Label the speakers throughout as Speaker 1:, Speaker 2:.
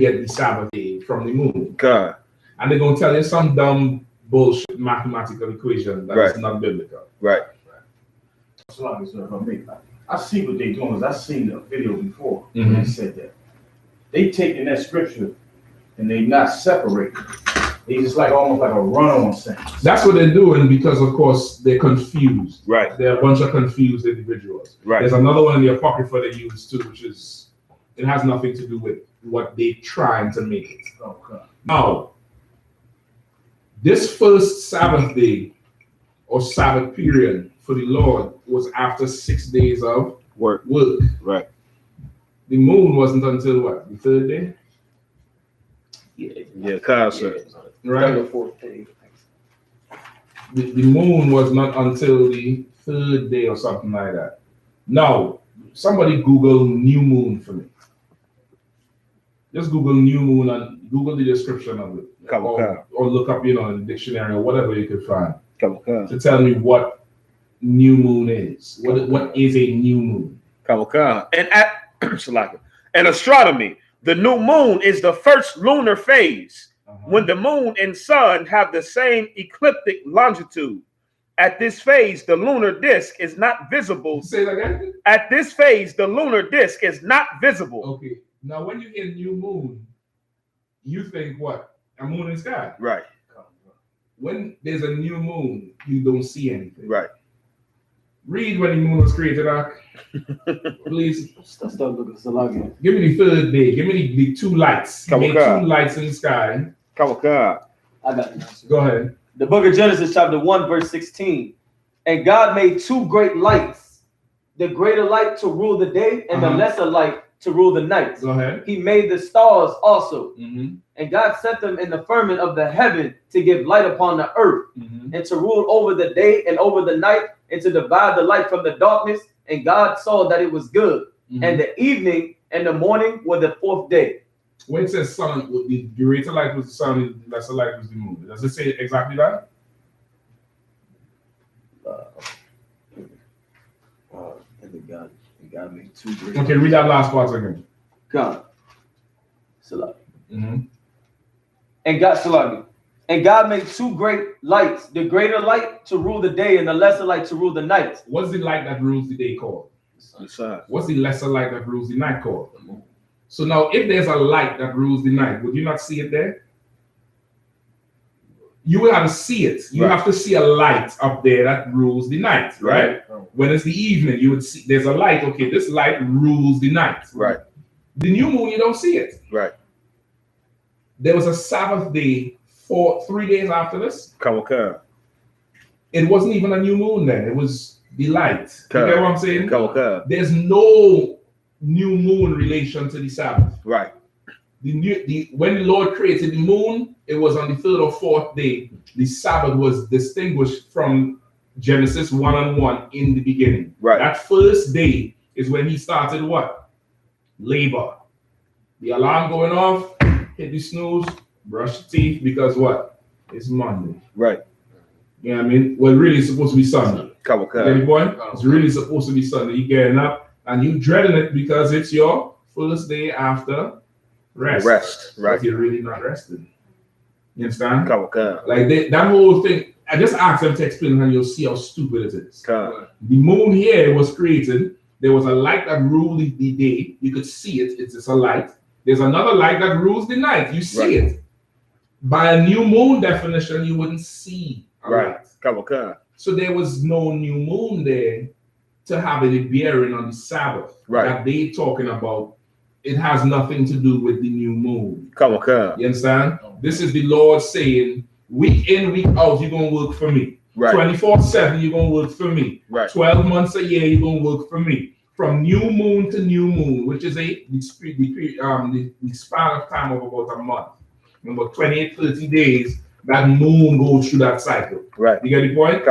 Speaker 1: get the Sabbath day from the moon.
Speaker 2: God.
Speaker 1: And they're going to tell you some dumb bullshit mathematical equation that is not biblical.
Speaker 2: Right.
Speaker 3: So I see what they're doing. I seen a video before when they said that. They taking that scripture and they not separating. They just like almost like a run-on sentence.
Speaker 1: That's what they're doing because, of course, they're confused.
Speaker 2: Right.
Speaker 1: They're a bunch of confused individuals.
Speaker 2: Right.
Speaker 1: There's another one in the Apocrypha they use too, which is, it has nothing to do with what they're trying to make it.
Speaker 3: Okay.
Speaker 1: Now, this first Sabbath day or Sabbath period for the Lord was after 6 days of
Speaker 2: work.
Speaker 1: Right. The moon wasn't until what? The third day?
Speaker 2: Yeah, concept.
Speaker 1: Right.
Speaker 4: The fourth day.
Speaker 1: The moon was not until the third day or something like that. Now, somebody Google new moon for me. Just Google new moon and Google the description of it. Or look up, in the dictionary or whatever you could find. To tell me what new moon is. What is a new moon?
Speaker 2: And astronomy, the new moon is the first lunar phase when the moon and sun have the same ecliptic longitude. At this phase, the lunar disk is not visible.
Speaker 1: Say that again?
Speaker 2: At this phase, the lunar disk is not visible.
Speaker 1: Okay. Now, when you hear new moon, you think what? A moon in the sky.
Speaker 2: Right.
Speaker 1: When there's a new moon, you don't see anything.
Speaker 2: Right.
Speaker 1: Read when the moon was created, Ark. Please.
Speaker 4: Start looking at Salagi.
Speaker 1: Give me the third day. Give me the two lights. Give me 2 lights in the sky.
Speaker 4: I got the answer.
Speaker 1: Go ahead.
Speaker 4: The book of Genesis, chapter 1, verse 16. And God made 2 great lights, the greater light to rule the day and the lesser light to rule the night.
Speaker 1: Go ahead.
Speaker 4: He made the stars also. And God set them in the firmament of the heaven to give light upon the earth and to rule over the day and over the night and to divide the light from the darkness. And God saw that it was good. And the evening and the morning were the 4th day.
Speaker 1: When it says sun, the greater light was the sun, the lesser light was the moon. Does it say exactly that?
Speaker 4: God made 2 great.
Speaker 1: Okay, read that last part again.
Speaker 4: God. Salagi. And God, Salagi. And God made 2 great lights, the greater light to rule the day and the lesser light to rule the night.
Speaker 1: What's the light that rules the day called?
Speaker 2: The sun.
Speaker 1: What's the lesser light that rules the night called? The moon. So now, if there's a light that rules the night, would you not see it there? You will have to see it. You have to see a light up there that rules the night, right? When it's the evening, you would see there's a light. Okay, this light rules the night.
Speaker 2: Right.
Speaker 1: The new moon, you don't see it.
Speaker 2: Right.
Speaker 1: There was a Sabbath day 3 days after this. It wasn't even a new moon then. It was the light. You get what I'm saying? There's no new moon relation to the Sabbath.
Speaker 2: Right.
Speaker 1: When the Lord created the moon, it was on the 3rd or 4th day. The Sabbath was distinguished from Genesis 1:1 in the beginning.
Speaker 2: Right.
Speaker 1: That first day is when he started what? Labor. The alarm going off, hit the snooze, brush your teeth, because what? It's Monday.
Speaker 2: Right.
Speaker 1: You know what I mean? Well, really, it's supposed to be Sunday. Any point? It's really supposed to be Sunday. You're getting up and you dreading it because it's your first day after rest.
Speaker 2: Right.
Speaker 1: But you're really not resting. You understand?
Speaker 2: Like
Speaker 1: that whole thing. I just asked them to explain and you'll see how stupid it is. The moon here was created. There was a light that ruled the day. You could see it. It's just a light. There's another light that rules the night. You see it. By a new moon definition, you wouldn't see a light. So there was no new moon there to have any bearing on the Sabbath. That they talking about. It has nothing to do with the new moon. You understand? This is the Lord saying, week in, week out, you're going to work for me. 24/7, you're going to work for me. 12 months a year, you're going to work for me. From new moon to new moon, which is the span of time of about a month. In about 28, 30 days, that moon goes through that cycle. You get the point?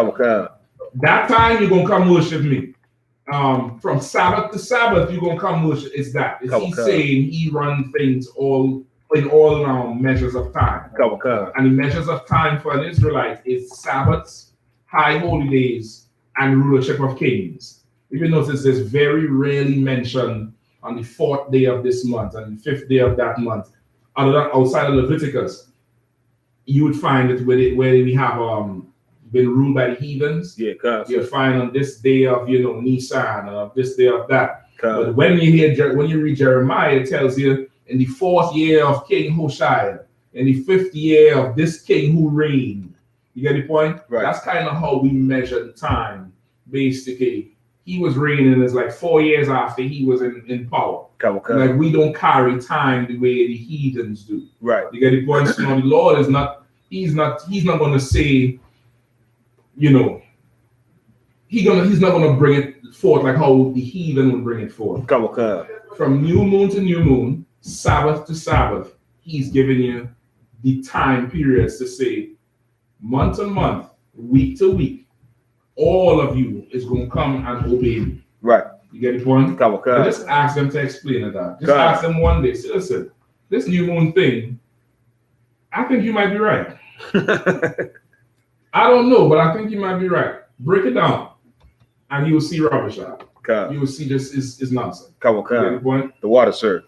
Speaker 1: That time, you're going to come worship me. From Sabbath to Sabbath, you're gonna come worship. It's that. It's he saying he runs things all measures of time. And the measures of time for an Israelite is Sabbaths, high holy days, and rulership of kings. If you notice, there's very rarely mentioned on the 4th day of this month and the 5th day of that month other than outside of Leviticus, you would find it where we have been ruled by the heathens.
Speaker 2: Yeah,
Speaker 1: you find on this day of Nisan, and on this day of that. But when you read Jeremiah, it tells you in the 4th year of King Hoshea, in the 5th year of this king who reigned. You get the point?
Speaker 2: Right.
Speaker 1: That's kind of how we measure the time. Basically, he was reigning is like 4 years after he was in power. Like we don't carry time the way the heathens do.
Speaker 2: Right.
Speaker 1: You get the point? So the Lord is not. He's not going to say, he's not going to bring it forth like how the heathen would bring it forth. From new moon to new moon, Sabbath to Sabbath, he's giving you the time periods to say, month to month, week to week, all of you is going to come and obey me.
Speaker 2: Right.
Speaker 1: You get the point? Just ask them to explain it out. Just ask them one day, say, listen, this new moon thing, I think you might be right. I don't know, but I think you might be right. Break it down, and you will see rubbish out. You will see this is nonsense.
Speaker 2: The water, sir.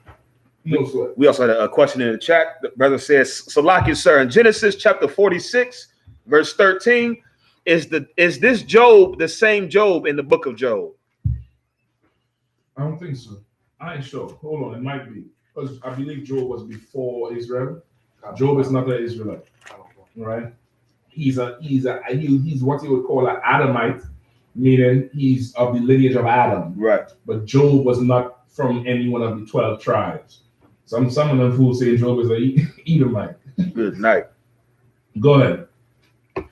Speaker 1: No sweat.
Speaker 2: We also had a question in the chat. The brother says, Salaki, sir, in Genesis chapter 46, verse 13, is this Job the same Job in the book of Job?
Speaker 1: I don't think so. I ain't sure. Hold on, it might be. Because I believe Job was before Israel. Job is not an Israelite. Right? He's what you would call an Adamite, meaning he's of the lineage of Adam.
Speaker 2: Right.
Speaker 1: But Job was not from any one of the 12 tribes. Some of them fools say Job is an Edomite.
Speaker 2: Good night.
Speaker 1: Go ahead.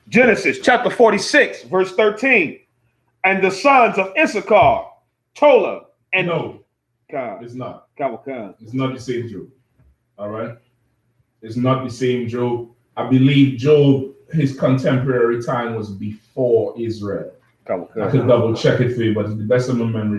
Speaker 2: Genesis chapter 46, verse 13. And the sons of Issachar, Tola, and
Speaker 1: no, it's not. It's not the same Job. All right? It's not the same Job. I believe Job, his contemporary time was before Israel. I could double check it for you, but to the best of my memory,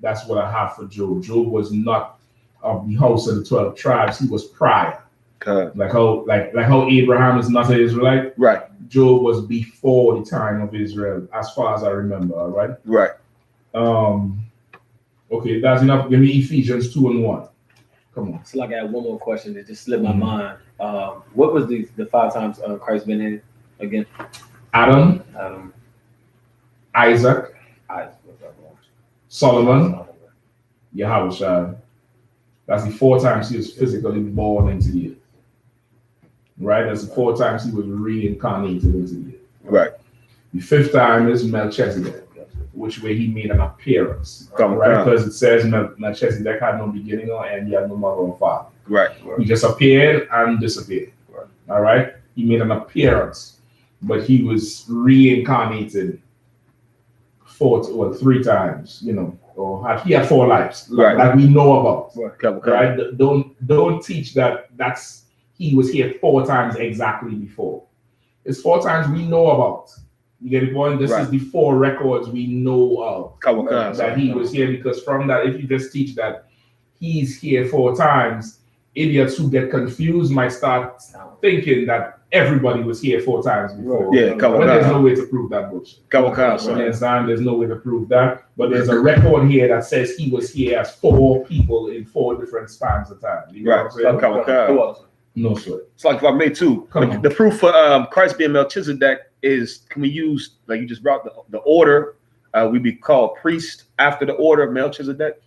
Speaker 1: that's what I have for Job. Job was not of the house of the 12 tribes. He was prior. Like how Abraham is not an Israelite.
Speaker 2: Right.
Speaker 1: Job was before the time of Israel, as far as I remember. All right.
Speaker 2: Right.
Speaker 1: Okay, that's enough. Give me Ephesians 2:1. Come on.
Speaker 4: So like I had one more question that just slipped my mind. What was the 5 times Christ been in again?
Speaker 1: Adam, Isaac, Solomon, Yahushua. That's the 4 times he was physically born into the earth. Right? That's the 4 times he was reincarnated into the earth.
Speaker 2: Right.
Speaker 1: The 5th time is Melchizedek, which way he made an appearance. Right? Because it says Melchizedek had no beginning or end, he had no mother or father.
Speaker 2: Right.
Speaker 1: He just appeared and disappeared. Right. All right? He made an appearance, but he was reincarnated 3 times, or he had 4 lives,
Speaker 2: right,
Speaker 1: that we know about.
Speaker 2: Right.
Speaker 1: Right? Don't teach that he was here 4 times exactly before. It's 4 times we know about. You get the point? This is the 4 records we know of that he was here, because from that, if you just teach that he's here 4 times, idiots who get confused might start thinking that everybody was here 4 times before.
Speaker 2: Yeah,
Speaker 1: but there's no way to prove that bullshit. There's no way to prove that. But there's a record here that says he was here as 4 people in 4 different spans of time. You know what I'm saying? No, sir.
Speaker 2: It's like if I made 2. The proof for Christ being Melchizedek is, can we use, like you just brought the order, we be called priest after the order of Melchizedek?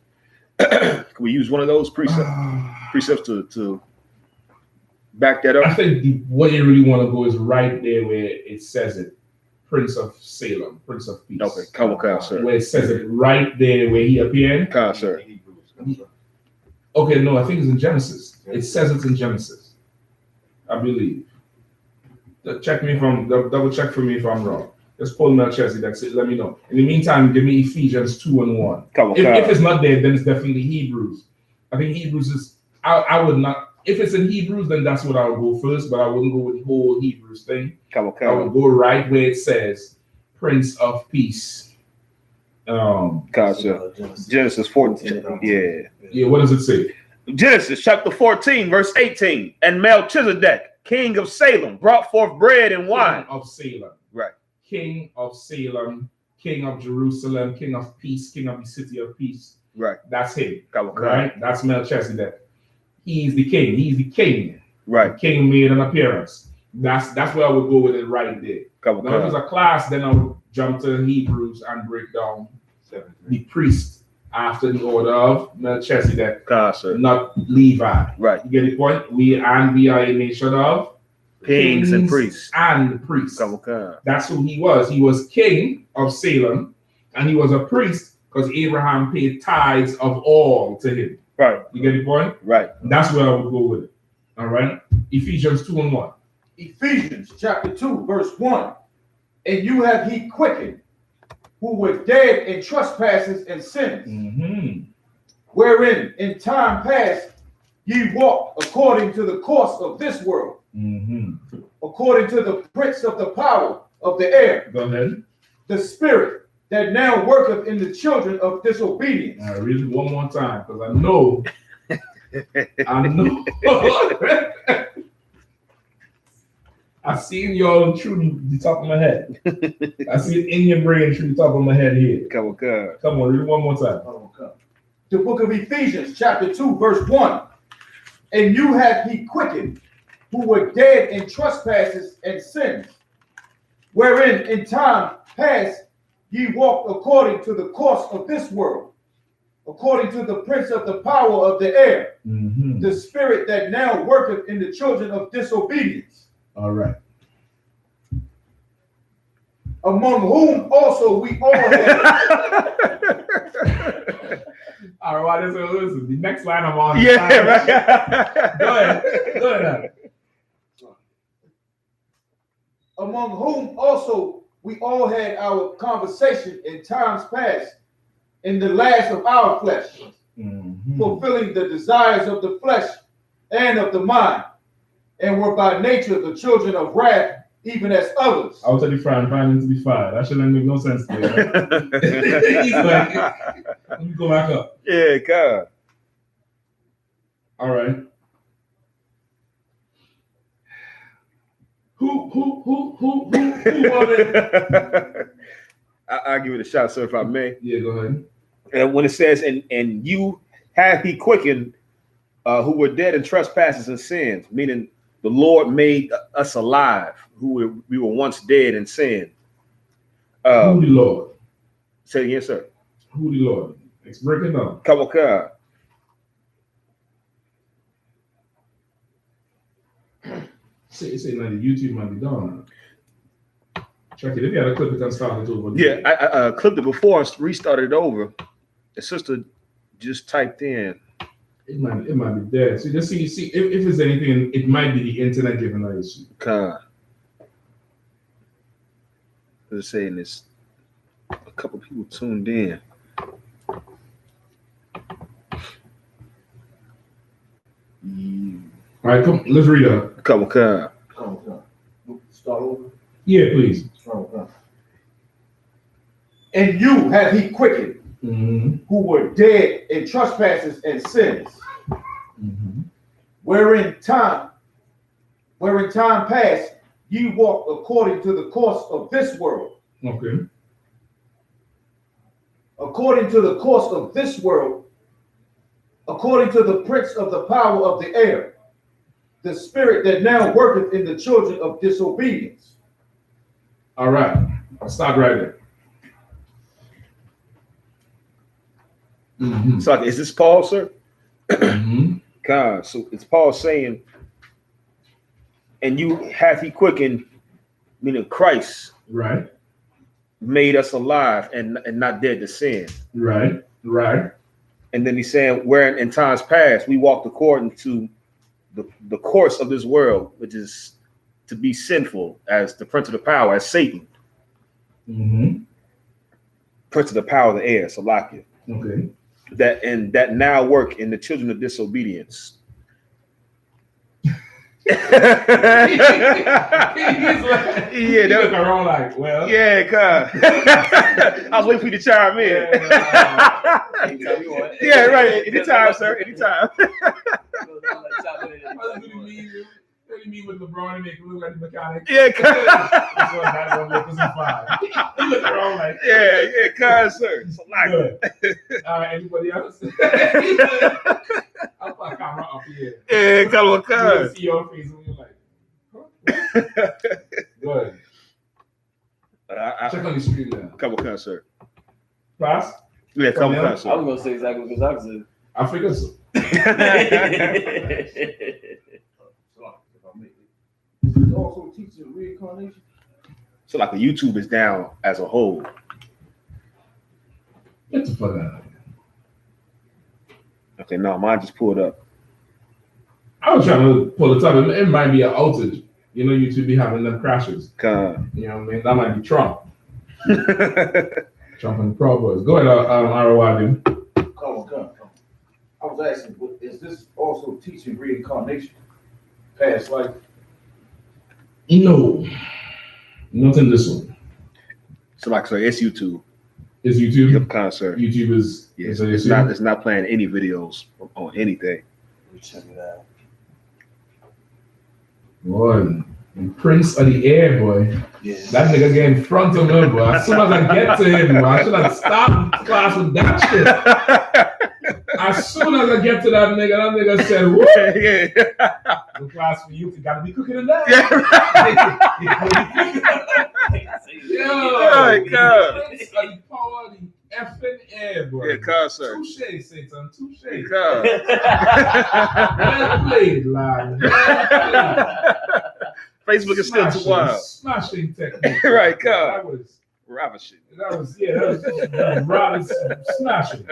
Speaker 2: Can we use one of those precepts to back that up?
Speaker 1: I think what you really want to go is right there where it says it, Prince of Salem, Prince of Peace.
Speaker 2: Okay, sir.
Speaker 1: Where it says it right there where he appeared.
Speaker 2: Sir.
Speaker 1: Okay, no, I think it's in Genesis. It says it's in Genesis, I believe. Double check for me if I'm wrong. Just pull Melchizedek, let me know. In the meantime, give me Ephesians 2:1. If it's not there, then it's definitely Hebrews. I think Hebrews is, I would not, if it's in Hebrews, then that's what I would go first, but I wouldn't go with the whole Hebrews thing. I would go right where it says Prince of Peace.
Speaker 2: Genesis 14.
Speaker 1: Yeah, what does it say?
Speaker 2: Genesis chapter 14, verse 18. And Melchizedek, king of Salem, brought forth bread and wine.
Speaker 1: King of Salem.
Speaker 2: Right.
Speaker 1: King of Salem, king of Jerusalem, king of peace, king of the city of peace.
Speaker 2: Right.
Speaker 1: That's him. Right? That's Melchizedek. he's the king. He's the king.
Speaker 2: Right.
Speaker 1: The king made an appearance. That's where I would go with it right there. Now, if it's a class, then I would jump to Hebrews and break down the priest after the order of Melchizedek, not Levi.
Speaker 2: Right.
Speaker 1: You get the point? We are a nation of
Speaker 2: kings and priests.
Speaker 1: That's who he was. He was king of Salem, and he was a priest because Abraham paid tithes of all to him.
Speaker 2: Right.
Speaker 1: You get the point?
Speaker 2: Right.
Speaker 1: That's where I would go with it. All right. Ephesians 2:1.
Speaker 3: Ephesians chapter 2, verse 1. And you have he quickened, who were dead in trespasses and sins, wherein in time past ye walked according to the course of this world, according to the prince of the power of the air,
Speaker 1: Go ahead.
Speaker 3: the spirit that now worketh in the children of disobedience.
Speaker 1: I read it one more time because I know. I seen y'all through the top of my head. I see it in your brain through the top of my head here. Come on, read it one more time.
Speaker 3: The book of Ephesians, chapter 2, verse 1. And you have he quickened, who were dead in trespasses and sins, wherein in time past ye walked according to the course of this world, according to the prince of the power of the air, the spirit that now worketh in the children of disobedience.
Speaker 1: All right.
Speaker 3: Among whom also we all have.
Speaker 1: All right, listen. The next line I'm on.
Speaker 2: Yeah, right.
Speaker 1: Go ahead.
Speaker 3: Among whom also we all had our conversation in times past, in the last of our flesh, fulfilling the desires of the flesh and of the mind, and were by nature the children of wrath, even as others.
Speaker 1: I'll tell you, finding to be fired. That shouldn't make no sense to me. Right? He's like, let me go back up.
Speaker 2: Yeah, God.
Speaker 1: All right. Who wanted?
Speaker 2: I'll give it a shot, sir, if I may.
Speaker 1: Yeah, go ahead.
Speaker 2: And when it says, and you have he quickened, who were dead in trespasses and sins, meaning the Lord made us alive, who we were once dead in sin.
Speaker 1: Who the Lord?
Speaker 2: Say it again, sir.
Speaker 1: Who the Lord? Let's break it down.
Speaker 2: Come on, God.
Speaker 1: Say like the YouTube might be done. Check it. If you had a clip, it can start it over.
Speaker 2: Yeah, I clipped it before and restarted it over. The sister just typed in.
Speaker 1: It might be dead. So just see if it's anything, it might be the internet giving an issue.
Speaker 2: God. They're saying this. A couple people tuned in.
Speaker 1: All right, come. Let's read it.
Speaker 2: Come on.
Speaker 3: Start over.
Speaker 1: Yeah, please.
Speaker 3: And you have he quickened, who were dead in trespasses and sins, wherein time past ye walked according to the course of this world.
Speaker 1: Okay.
Speaker 3: According to the course of this world, according to the prince of the power of the air, the spirit that now worketh in the children of disobedience.
Speaker 1: All right. I'll stop right there.
Speaker 2: So is this Paul, sir? God, so it's Paul saying, and you have he quickened, meaning Christ,
Speaker 1: right,
Speaker 2: made us alive and not dead to sin.
Speaker 1: Right.
Speaker 2: And then he's saying, where in times past we walked according to the course of this world, which is to be sinful, as the prince of the power, as Satan. Prince of the power of the air, Salakia.
Speaker 1: Okay.
Speaker 2: That now work in the children of disobedience.
Speaker 1: Yeah, that was wrong. Like, well,
Speaker 2: yeah, God. I was waiting for you to chime in. Yeah, right. Anytime, sir. Anytime.
Speaker 1: What do you mean with LeBron and make it look like the mechanic?
Speaker 2: Yeah, God.
Speaker 1: He looked wrong. Like,
Speaker 2: yeah, God, sir.
Speaker 1: All right, anybody else? I camera up here.
Speaker 2: Yeah, come on,
Speaker 1: You
Speaker 2: cuz.
Speaker 1: see your face and you're like, huh? Go ahead. Check on the screen there.
Speaker 2: Come on, sir.
Speaker 1: Class?
Speaker 2: Yeah, come on,
Speaker 4: I
Speaker 2: sir.
Speaker 4: was gonna say exactly what I said.
Speaker 1: I figured so.
Speaker 3: It's also teaching reincarnation.
Speaker 2: So like the YouTube is down as a whole.
Speaker 1: Get the fuck out of here.
Speaker 2: Okay, no, mine just pulled up.
Speaker 1: I was trying to pull it up. It might be an outage. You know, YouTube be having them crashes. You know what I mean? That might be Trump. Trump and the Proud Boys. Go ahead, ROI.
Speaker 3: Come. I was asking, is this also teaching reincarnation? Past life?
Speaker 1: No. Not in this one.
Speaker 2: So like, so it's YouTube.
Speaker 1: Is YouTube?
Speaker 2: Yep, concert.
Speaker 1: YouTube is.
Speaker 2: Yes,
Speaker 1: is
Speaker 2: it's not playing any videos on anything.
Speaker 4: Let me check it out.
Speaker 1: Boy, the Prince of the Air, boy.
Speaker 4: Yeah.
Speaker 1: That nigga get in front of me, boy. As soon as I get to him, boy, I should have stopped class with that shit. As soon as I get to that nigga said, "Woo!"
Speaker 2: Yeah.
Speaker 1: The class for you, you gotta be cooking in that. Yo,
Speaker 2: Oh, God.
Speaker 1: Prince of the power of the effing air, boy.
Speaker 2: Yeah, concert.
Speaker 1: Touche, Satan. Touche.
Speaker 2: God.
Speaker 1: Well played, lad. Well played.
Speaker 2: Facebook is still too wild.
Speaker 1: Smashing technique.
Speaker 2: Right, God.
Speaker 1: That was
Speaker 2: Ravishing.
Speaker 1: that was rather smashing.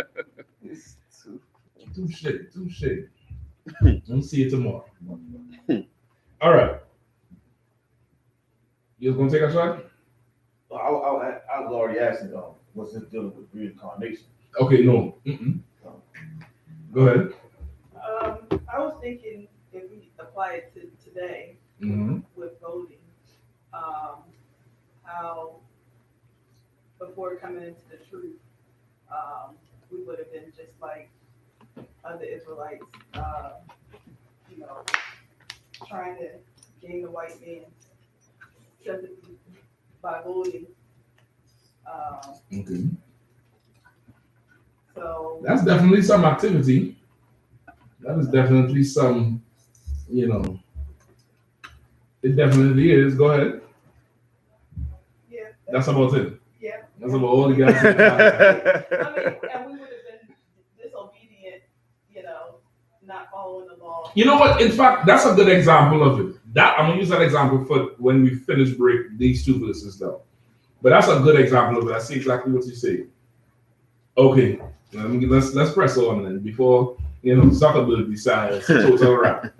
Speaker 1: Touche. We'll see you tomorrow. All right. You gonna take a shot?
Speaker 3: I was already asking, what's this dealing with reincarnation?
Speaker 1: Okay, no. Go ahead.
Speaker 5: I was thinking if we apply it to today with voting, how before coming into the truth, we would have been just like other Israelites, trying to gain the white man's sympathy by voting.
Speaker 1: Okay.
Speaker 5: So
Speaker 1: That's definitely some activity. That is definitely some, it definitely is. Go ahead.
Speaker 5: yeah,
Speaker 1: That's about it.
Speaker 5: yeah.
Speaker 1: That's about all the guys.
Speaker 5: I mean, and we would have been disobedient, not following the law.
Speaker 1: You know what? In fact, that's a good example of it. That I'm gonna use that example for when we finish break these two verses down. But that's a good example of it. I see exactly what you say. Okay, let's press on then before Zuckerberg decides total wrap.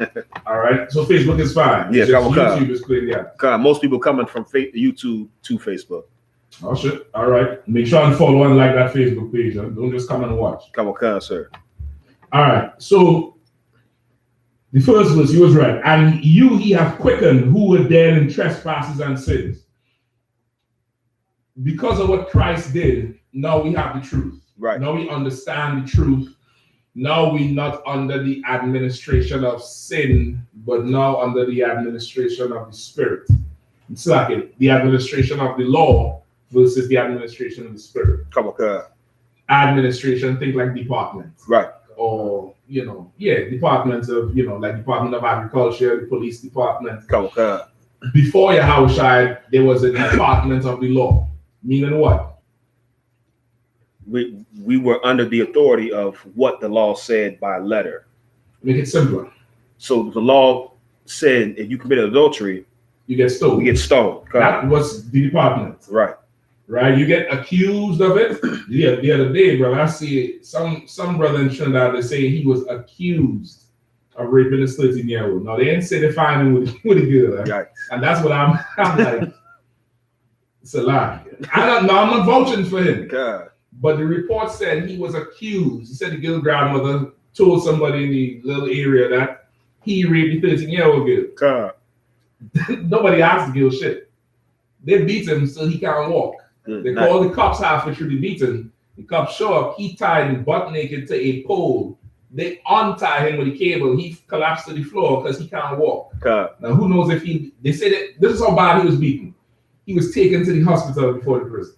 Speaker 1: All right. So Facebook is fine.
Speaker 2: Yeah,
Speaker 1: YouTube is clear. Yeah.
Speaker 2: God, most people coming from YouTube to Facebook.
Speaker 1: Oh shit. All right. Make sure and follow and like that Facebook page. Huh? Don't just come and watch.
Speaker 2: Come on, sir.
Speaker 1: All right. So the first verse, you was right. And you he have quickened who were dead in trespasses and sins. Because of what Christ did, now we have the truth.
Speaker 2: Right.
Speaker 1: Now we understand the truth. Now we're not under the administration of sin, but now under the administration of the Spirit. It's like the administration of the law versus the administration of the Spirit.
Speaker 2: Come on, God.
Speaker 1: Administration, think like department.
Speaker 2: Right.
Speaker 1: Or, departments of, like Department of Agriculture, the police department.
Speaker 2: Come on, God.
Speaker 1: Before Yahushua, there was a department of the law. Meaning what?
Speaker 2: We were under the authority of what the law said by letter.
Speaker 1: Make it simpler.
Speaker 2: So the law said if you commit adultery,
Speaker 1: You get stoned.
Speaker 2: you get stoned.
Speaker 1: That was the department.
Speaker 2: Right.
Speaker 1: Right? You get accused of it. Yeah, the other day, brother, I see some brother in Trinidad, they say he was accused of raping this 13-year-old. Now, they didn't say they find him with a girl.
Speaker 2: Right.
Speaker 1: And that's what I'm like, it's a lie. I'm not vouching for him.
Speaker 2: God.
Speaker 1: But the report said he was accused. He said the girl grandmother told somebody in the little area that he raped the 13-year-old girl.
Speaker 2: God.
Speaker 1: Nobody asked the girl shit. They beat him so he can't walk.
Speaker 2: Good
Speaker 1: They
Speaker 2: night.
Speaker 1: called the cops halfway through the beating. The cops show up. He tied him butt naked to a pole. They untie him with a cable. He collapsed to the floor because he can't walk.
Speaker 2: God.
Speaker 1: Now, who knows if they say that this is how bad he was beaten. He was taken to the hospital before the prison.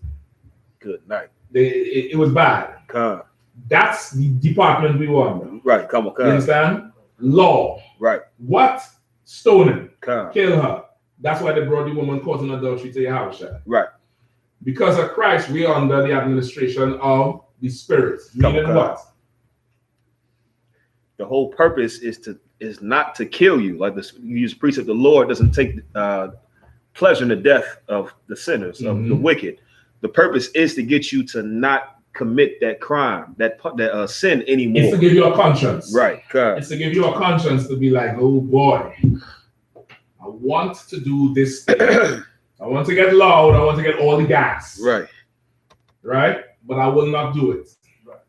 Speaker 2: Good night.
Speaker 1: It was bad.
Speaker 2: God.
Speaker 1: That's the department we want.
Speaker 2: Right. Come on,
Speaker 1: You
Speaker 2: God.
Speaker 1: understand? law.
Speaker 2: Right.
Speaker 1: What? Stoning.
Speaker 2: Come.
Speaker 1: Kill her. That's why they brought the woman caught in adultery to Yahushua.
Speaker 2: Right.
Speaker 1: Because of Christ, we are under the administration of the Spirit. Meaning what?
Speaker 2: The whole purpose is not to kill you. Like you use precept, the Lord doesn't take pleasure in the death of the sinners, of the wicked. The purpose is to get you to not commit that crime, that sin anymore.
Speaker 1: It's to give you a conscience.
Speaker 2: Right.
Speaker 1: It's to give you a conscience to be like, oh boy, I want to do this thing. I want to get loud. I want to get all the gas.
Speaker 2: Right.
Speaker 1: Right? But I will not do it. Right.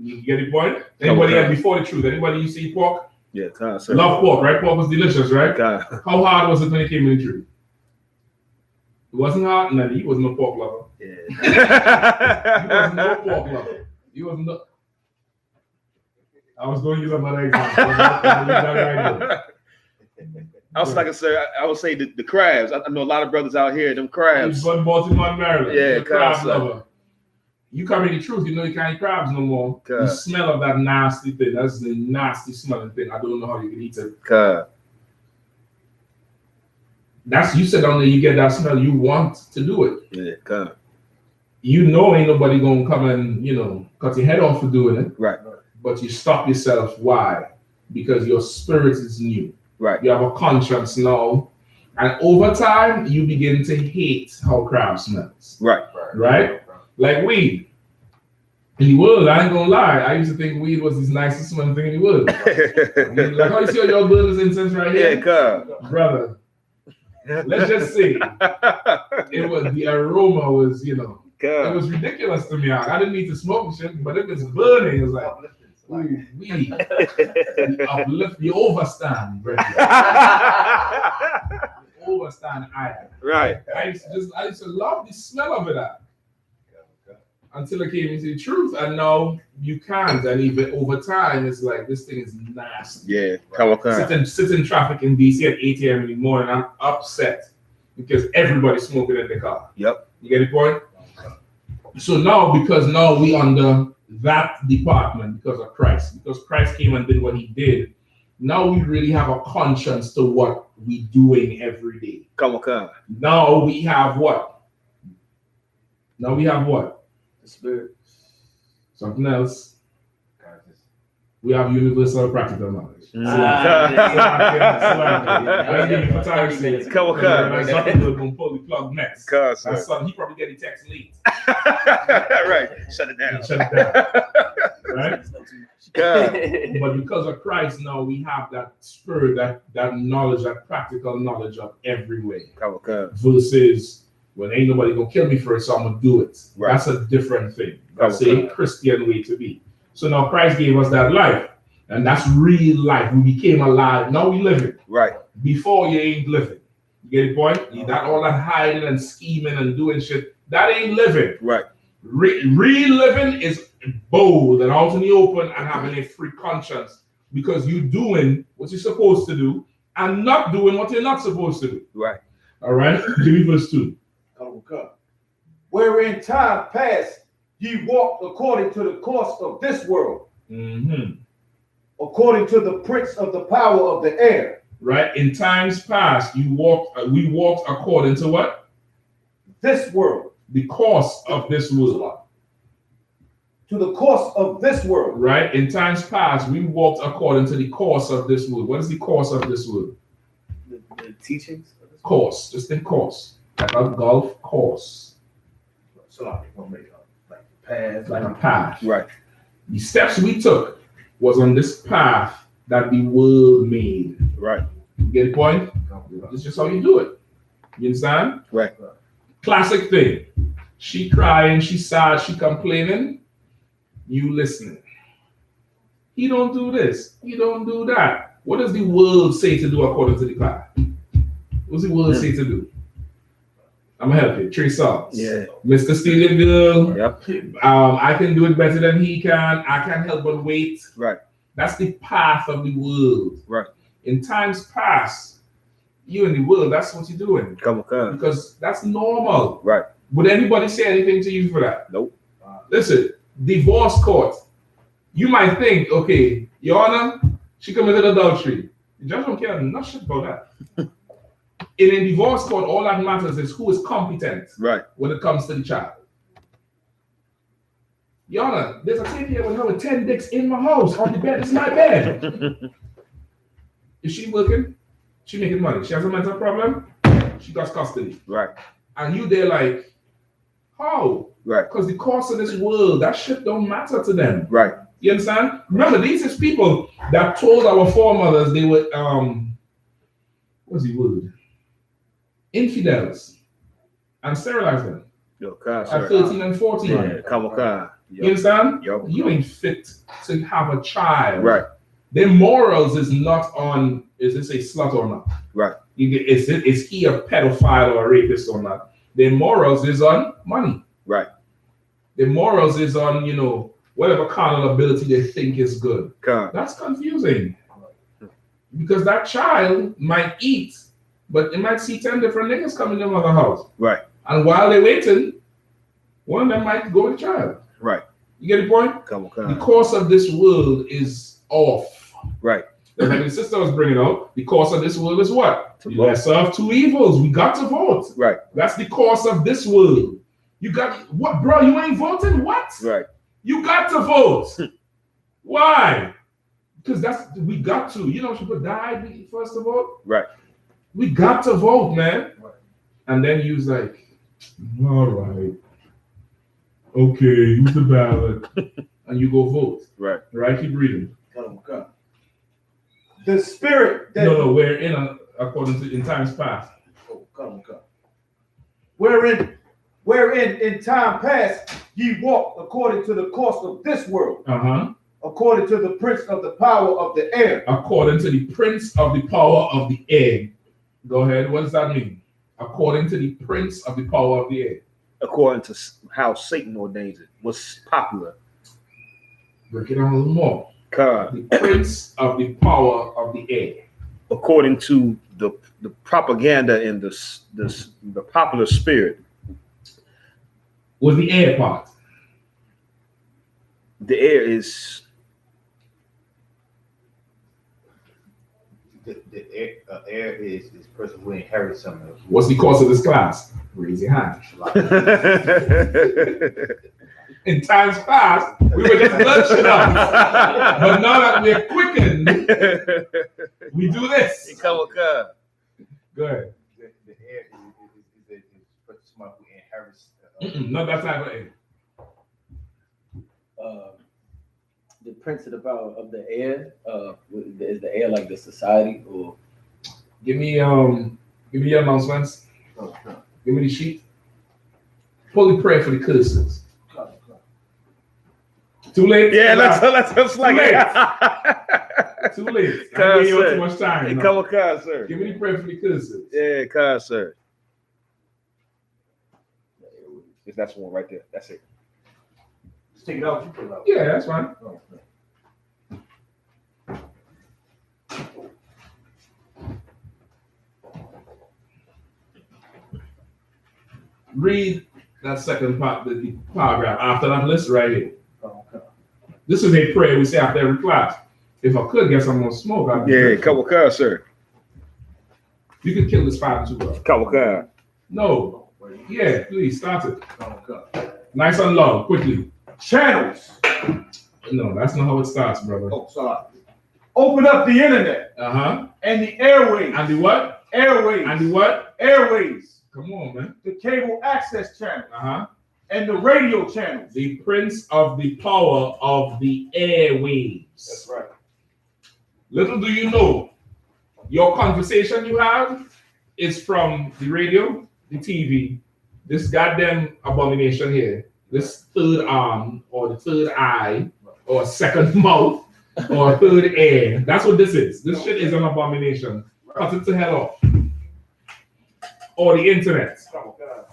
Speaker 1: You get the point? Anybody had before the truth? Anybody you see pork?
Speaker 2: Yeah,
Speaker 1: love pork, right? Pork was delicious, right? How hard was it when it came in the truth? It wasn't hard? No, he was no pork lover. Yeah. He was no pork lover. He was no. I was going to use another example.
Speaker 2: I was like I said, I would say the crabs. I know a lot of brothers out here, them crabs.
Speaker 1: He's from Baltimore, Maryland.
Speaker 2: Yeah,
Speaker 1: crab lover. You come in the truth, you know you can't eat crabs no more. The smell of that nasty thing, that's the nasty smelling thing. I don't know how you can eat it. That's you sit down there, you get that smell, you want to do it.
Speaker 2: Yeah,
Speaker 1: you know ain't nobody gonna come and cut your head off for doing it.
Speaker 2: Right.
Speaker 1: But you stop yourself. Why? Because your spirit is new.
Speaker 2: Right.
Speaker 1: You have a conscience now. And over time, you begin to hate how crab smells.
Speaker 2: Right.
Speaker 1: Right? Like weed. In the world, I ain't gonna lie. I used to think weed was the nicest smelling thing in the world. Like how you see all your burns incense right here?
Speaker 2: Yeah,
Speaker 1: brother. Let's just say it was the aroma was, it was ridiculous to me. I didn't need to smoke shit, but it was burning. It was like, ooh, weed. The overstand, brother. Overstand iron.
Speaker 2: Right.
Speaker 1: I used to love the smell of it. Until I came into the truth, and now you can't. And even over time, it's like this thing is nasty.
Speaker 2: Yeah,
Speaker 1: sit in traffic in DC at 8 a.m. in the morning. I'm upset because everybody's smoking in the car.
Speaker 2: Yep.
Speaker 1: You get the point? So now, because now we under that department because of Christ, because Christ came and did what he did. Now we really have a conscience to what we doing every day.
Speaker 2: Come on.
Speaker 1: Now we have what? Now we have what?
Speaker 4: The Spirit.
Speaker 1: Something else. We have universal practical knowledge.
Speaker 2: Come on.
Speaker 1: Gonna pull the plug next. That's something he probably get the text late.
Speaker 2: Right. Shut it down.
Speaker 1: Right? But because of Christ now we have that spirit, that knowledge, that practical knowledge of every way. Versus when ain't nobody gonna kill me first, so I'm gonna do it. Right. That's a different thing. That's a Christian way to be. So now Christ gave us that life, and that's real life. We became alive. Now we live it.
Speaker 2: Right.
Speaker 1: Before you ain't living. You get the point? That all that hiding and scheming and doing shit, that ain't living.
Speaker 2: Right.
Speaker 1: Real living is bold and out in the open and having a free conscience because you doing what you're supposed to do and not doing what you're not supposed to do.
Speaker 2: Right.
Speaker 1: All right. Give me verse 2.
Speaker 3: Where in time past ye walked according to the course of this world, according to the prince of the power of the air.
Speaker 1: Right. In times past, we walked according to what?
Speaker 3: This world.
Speaker 1: The course of this world.
Speaker 3: To the course of this world.
Speaker 1: Right. In times past, we walked according to the course of this world. What is the course of this world?
Speaker 4: The teachings.
Speaker 1: Course. Just think course. Like a golf course.
Speaker 3: So like a path.
Speaker 1: Like a path.
Speaker 2: Right.
Speaker 1: The steps we took was on this path that the world made.
Speaker 2: Right.
Speaker 1: You get the point? It's just how you do it. You understand?
Speaker 2: Right.
Speaker 1: Classic thing. She crying, she sad, she complaining. You listening. He don't do this. He don't do that. What does the world say to do according to the path? What does the world say to do? I'm gonna help you. 3 songs.
Speaker 2: Yeah.
Speaker 1: Mr. Steal Your Girl.
Speaker 2: Yep.
Speaker 1: I can do it better than he can. I can't help but wait.
Speaker 2: Right.
Speaker 1: That's the path of the world.
Speaker 2: Right.
Speaker 1: In times past, you in the world, that's what you're doing.
Speaker 2: Come on.
Speaker 1: Because that's normal.
Speaker 2: Right.
Speaker 1: Would anybody say anything to you for that?
Speaker 2: Nope.
Speaker 1: Listen, divorce court. You might think, okay, Your Honor, She committed adultery. The judge don't care enough shit about that. In a divorce court, all that matters is who is competent when it comes to the child. Your Honor, there's a tape here with her with 10 dicks in my house on the bed. It's my bed. Is she working? She making money. She has a mental problem. She got custody.
Speaker 2: Right.
Speaker 1: And you there like, how?
Speaker 2: Right.
Speaker 1: Because the course of this world, that shit don't matter to them.
Speaker 2: Right.
Speaker 1: You understand? Remember, these is people that told our foremothers they were what's the word? Infidels, and sterilized them at 13 and 14.
Speaker 2: Yeah, come on.
Speaker 1: You understand?
Speaker 2: Yo.
Speaker 1: You ain't fit to have a child.
Speaker 2: Right.
Speaker 1: Their morals is not on, is this a slut or not?
Speaker 2: Right.
Speaker 1: Is he a pedophile or a rapist or not? Their morals is on money.
Speaker 2: Right.
Speaker 1: Their morals is on, you know, whatever carnal ability they think is good. That's confusing. Because that child might eat, but they might see 10 different niggas coming in the mother house.
Speaker 2: Right.
Speaker 1: And while they're waiting, one of them might go with the child.
Speaker 2: Right.
Speaker 1: You get the point?
Speaker 2: Come
Speaker 1: The course of this world is off.
Speaker 2: Right.
Speaker 1: Like the sister was bringing out, the course of this world is what? The lesser of two evils. We got to vote.
Speaker 2: Right.
Speaker 1: That's the course of this world. You got, what, bro? You ain't voting? What?
Speaker 2: Right.
Speaker 1: You got to vote. Why? Because we got to. You know, people died first of all.
Speaker 2: Right.
Speaker 1: We got to vote, man. Right. And then you was like, all right. Okay, use the ballot. And you go vote. Right. Right? Keep reading.
Speaker 3: Come. The spirit that...
Speaker 1: No, we're according to in times past.
Speaker 3: Oh, come. Wherein in time past ye walked according to the course of this world. According to the prince of the power of the air.
Speaker 1: According to the prince of the power of the air. Go ahead. What does that mean? According to the prince of the power of the air.
Speaker 2: According to how Satan ordains it. Was popular.
Speaker 1: Break it down a little more. The prince of the power of the air.
Speaker 2: According to the propaganda and the popular spirit.
Speaker 1: Was the air part?
Speaker 2: The air is
Speaker 3: the air is this person who inherits something.
Speaker 1: What's the course of this class? Raise your hand. In times past, we were just bloodshot. But now that we're quickened, we do this. Go ahead.
Speaker 3: The air is someone who inherits.
Speaker 1: No, that's not what air.
Speaker 4: The prince of the power of the air. Is the air like the society or?
Speaker 1: Give me your announcements. Give me the sheet. Pull the prayer for the curses. Too late?
Speaker 2: Yeah, let's like
Speaker 1: it. Too late. I'm giving you too much time.
Speaker 2: Sir.
Speaker 1: Give me the prayer for the curses.
Speaker 2: Yeah, sir. That's one right there. That's it.
Speaker 3: Just take it out. You put it out.
Speaker 1: Yeah, that's fine. Read that second part, the paragraph after that list right here. This is a prayer we say after every class. If I could get some more smoke, I'd
Speaker 2: Yeah, sir.
Speaker 1: You could kill this fire too, bro.
Speaker 2: No.
Speaker 1: Yeah, please start it. Nice and long, quickly.
Speaker 3: Channels.
Speaker 1: No, that's not how it starts, brother.
Speaker 3: Oh, sorry. Open up the internet. And the airwaves.
Speaker 1: And the what?
Speaker 3: Airwaves.
Speaker 1: And the what?
Speaker 3: Airwaves.
Speaker 1: Come on, man.
Speaker 3: The cable access channel. And the radio channels.
Speaker 1: The prince of the power of the airwaves.
Speaker 3: That's right.
Speaker 1: Little do you know, your conversation you have is from the radio, the TV, this goddamn abomination here, this third arm, or the third eye, or second mouth, or third ear. That's what this is. This shit is an abomination. Cut it to hell off. Or the internet.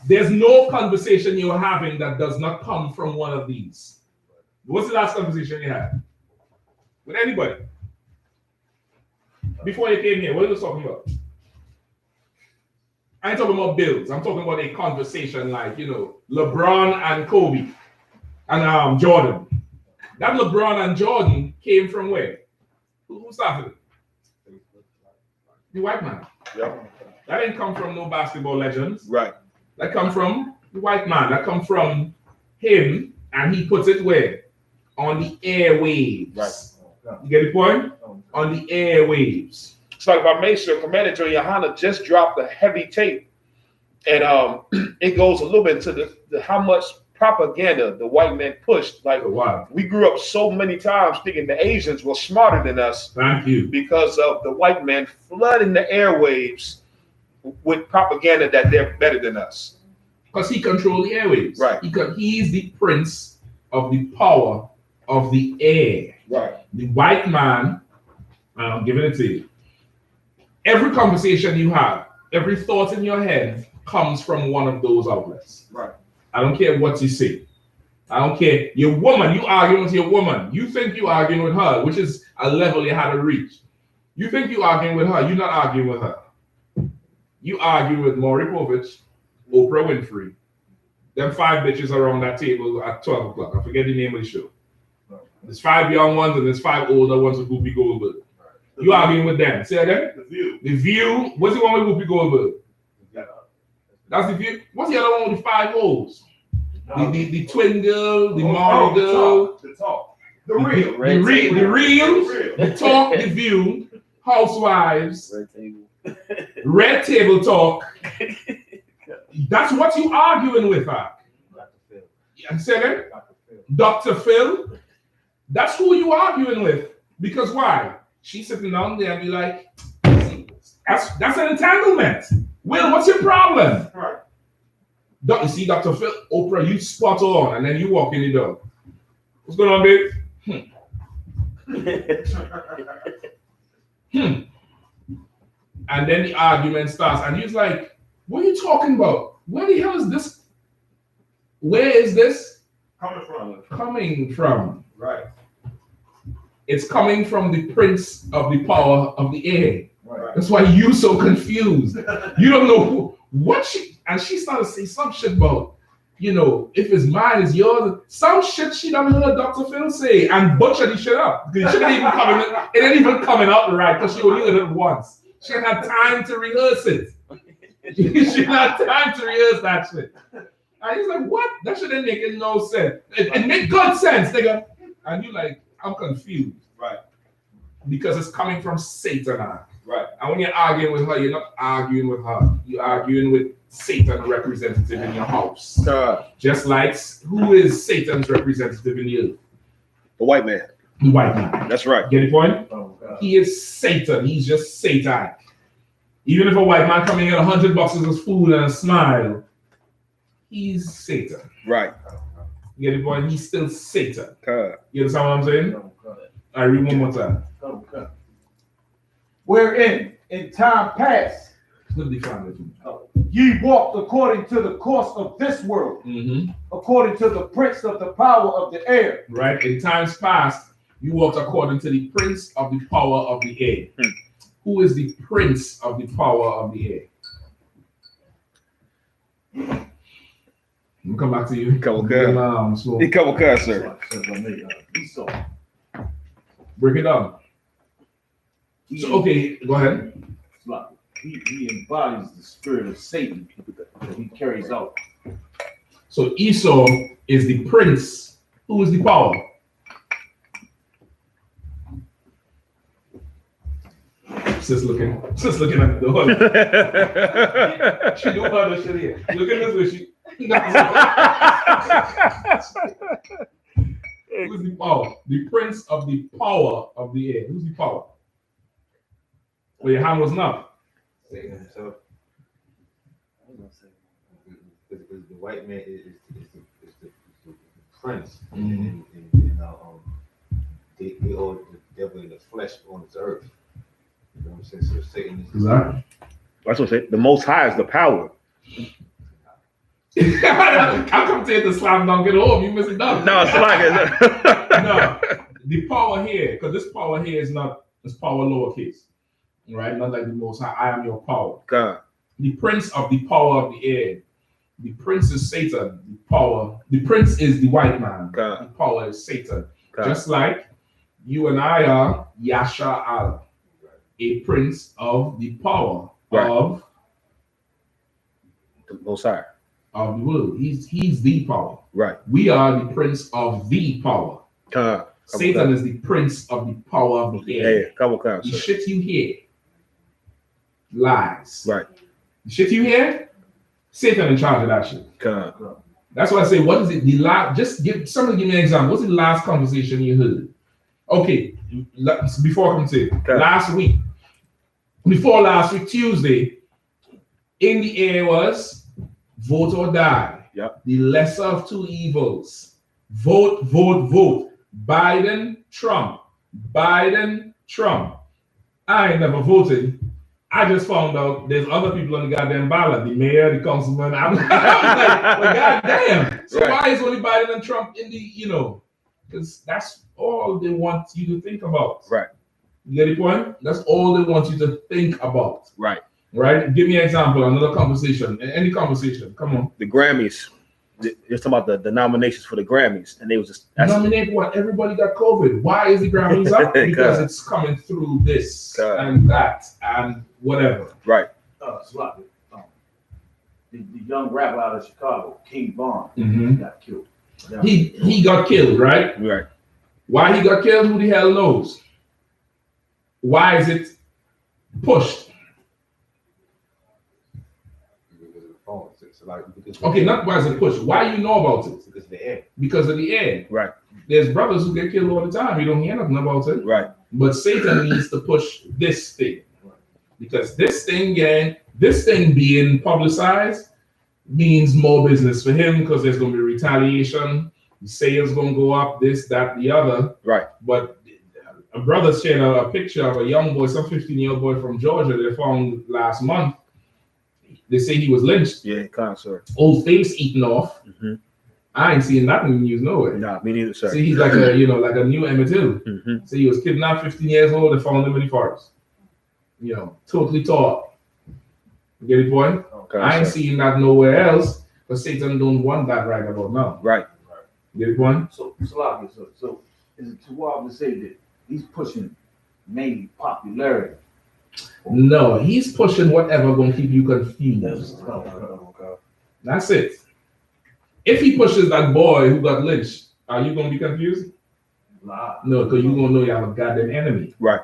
Speaker 1: There's no conversation you're having that does not come from one of these. What's the last conversation you had? With anybody? Before you came here, what are you talking about? I ain't talking about bills. I'm talking about a conversation like, you know, LeBron and Kobe and Jordan. That LeBron and Jordan came from where? Who started it? The white man.
Speaker 2: Yep.
Speaker 1: That didn't come from no basketball legends.
Speaker 2: Right.
Speaker 1: That come from the white man. That come from him, and he puts it where? On the airwaves.
Speaker 3: Right.
Speaker 1: You get the point? On the airwaves.
Speaker 2: So if I make sure, Commander Joe Yohanna just dropped a heavy tape, and it goes a little bit to the how much propaganda the white man pushed. Like,
Speaker 1: Wow.
Speaker 2: we grew up so many times thinking the Asians were smarter than us.
Speaker 1: Thank you.
Speaker 2: Because of the white man flooding the airwaves with propaganda that they're better than us.
Speaker 1: Because he controls the airwaves.
Speaker 2: Right.
Speaker 1: He is the prince of the power of the air.
Speaker 2: Right.
Speaker 1: The white man, I'm giving it to you. Every conversation you have, every thought in your head comes from one of those outlets.
Speaker 3: Right.
Speaker 1: I don't care what you say. I don't care. Your woman, you arguing with your woman. You think you arguing with her, which is a level you had to reach. You think you arguing with her. You're not arguing with her. You argue with Maury Povich, Oprah Winfrey. Them 5 bitches around that table at 12 o'clock. I forget the name of the show. There's 5 young ones and there's 5 older ones with Whoopi Goldberg. You arguing with them. Say again?
Speaker 3: The View.
Speaker 1: The View. What's the one with Whoopi Goldberg? That's The View. What's the other one with the 5 O's? The twin girl, the Maury girl.
Speaker 3: The talk.
Speaker 1: The real. The talk, The View. Housewives. Red table talk. That's what you arguing with her. You say that? Dr. Phil. That's who you arguing with. Because why? She's sitting down there and be like, that's an entanglement. Will, what's your problem?
Speaker 3: Right.
Speaker 1: You see, Dr. Phil, Oprah, you spot on, and then you walk in the door. What's going on, babe? And then the argument starts, and he's like, what are you talking about? Where the hell is this? Where is this coming from?
Speaker 3: Right.
Speaker 1: It's coming from the prince of the power of the air.
Speaker 3: Right.
Speaker 1: That's why you so confused. You don't know what she started to say some shit about, if it's mine, it's yours. Some shit she done heard Dr. Phil say and butcher the shit up. It ain't even coming out right because she only heard it once. She didn't have time to rehearse it. She didn't have time to rehearse that shit. And he's like, what? That shit ain't making no sense. It make good sense, nigga. And you like, I'm confused.
Speaker 3: Right.
Speaker 1: Because it's coming from Satan.
Speaker 3: Right.
Speaker 1: And when you're arguing with her, you're not arguing with her. You're arguing with Satan representative in your house. Just like, who is Satan's representative in you?
Speaker 2: The white man.
Speaker 1: The white man.
Speaker 2: That's right.
Speaker 1: Get the point?
Speaker 3: Oh,
Speaker 1: He is Satan. He's just Satan. Even if a white man coming in $100 as food and a smile, he's Satan.
Speaker 2: Right.
Speaker 1: You get the point? He's still Satan.
Speaker 2: God.
Speaker 1: You understand what I'm saying? I read one more time.
Speaker 3: Wherein in time past ye walked according to the course of this world, according to the prince of the power of the air.
Speaker 1: Right. In times past, you walked according to the prince of the power of the air. Who is the prince of the power of the air? We'll come back to you.
Speaker 2: Couple cuts, sir.
Speaker 1: Break it down. So, okay, go ahead.
Speaker 3: He embodies the spirit of Satan that he carries out.
Speaker 1: So Esau is the prince. Who is the power? Sis looking at the door. She don't have the shit here. Look at this way. Who's the power? The prince of the power of the air. Who's the power? Well, your hand was not.
Speaker 6: Satan himself. I was gonna say because the white man is the prince, and they all the devil in the flesh on this earth. You know what I'm saying? So Satan is
Speaker 1: exactly.
Speaker 2: That's what I say. The Most High is the power.
Speaker 1: I'm come to the slam dunk it home. You miss it done.
Speaker 2: No, it's like
Speaker 1: no, the power here, because this power here is not this power lowercase, right? Not like the Most High. I am your power.
Speaker 2: God.
Speaker 1: The prince of the power of the air. The prince is Satan. The power. The prince is the white man.
Speaker 2: God.
Speaker 1: The power is Satan.
Speaker 2: God.
Speaker 1: Just like You and I are Yasha'al, a prince of the power of
Speaker 2: the Most High.
Speaker 1: Of the world. He's the power.
Speaker 2: Right.
Speaker 1: We are the prince of the power. Satan is the prince of the power of the air. The shit you hear, lies.
Speaker 2: Right.
Speaker 1: The shit you hear, Satan in charge of that shit. That's why I say, what is it? The last? Just give me an example. What's the last conversation you heard? Okay, before I can say last week, before last week, Tuesday, in the air was vote or die.
Speaker 2: Yep.
Speaker 1: The lesser of two evils. Vote, vote, vote. Biden, Trump. Biden, Trump. I ain't never voted. I just found out there's other people on the goddamn ballot. The mayor, the councilman. I'm like, well, goddamn. So why is only Biden and Trump in the, because that's all they want you to think about.
Speaker 2: Right. You
Speaker 1: get the point? That's all they want you to think about.
Speaker 2: Right.
Speaker 1: Right? Give me an example, another conversation. Any conversation. Come on.
Speaker 2: The Grammys. They're talking about the nominations for the Grammys. And they was just
Speaker 1: nominate what? Everybody got COVID. Why is the Grammys up? Because it's coming through this and that and whatever.
Speaker 2: Right.
Speaker 3: The young rapper out of Chicago, King Von, got killed.
Speaker 1: He got killed, right?
Speaker 2: Right.
Speaker 1: Why he got killed? Who the hell knows? Why is it pushed? Okay, not why is it pushed. Why you know about it?
Speaker 6: Because of the air.
Speaker 1: Because of the air.
Speaker 2: Right.
Speaker 1: There's brothers who get killed all the time. You don't hear nothing about it.
Speaker 2: Right.
Speaker 1: But Satan needs to push this thing. Because this thing being publicized means more business for him because there's going to be retaliation. The sales going to go up, this, that, the other.
Speaker 2: Right.
Speaker 1: But a brother shared a picture of a young boy, some 15-year-old boy from Georgia they found last month. They say he was lynched.
Speaker 2: Yeah, sir.
Speaker 1: Old face eaten off. Mm-hmm. I ain't seen that in the news nowhere.
Speaker 2: Nah, me neither, sir.
Speaker 1: See, he's like a new Emmett Till. Mm-hmm. See, he was kidnapped, 15 years old. They found him in the forest. Totally taught. You get the point? Okay, I ain't seeing that nowhere else, but Satan don't want that right about now.
Speaker 2: Right.
Speaker 1: You get the point?
Speaker 3: So is it too wild to say that he's pushing mainly popularity?
Speaker 1: No, he's pushing whatever gonna keep you confused. That's it. If he pushes that boy who got lynched, are you gonna be confused? No, because you're gonna know you have a goddamn enemy.
Speaker 2: Right.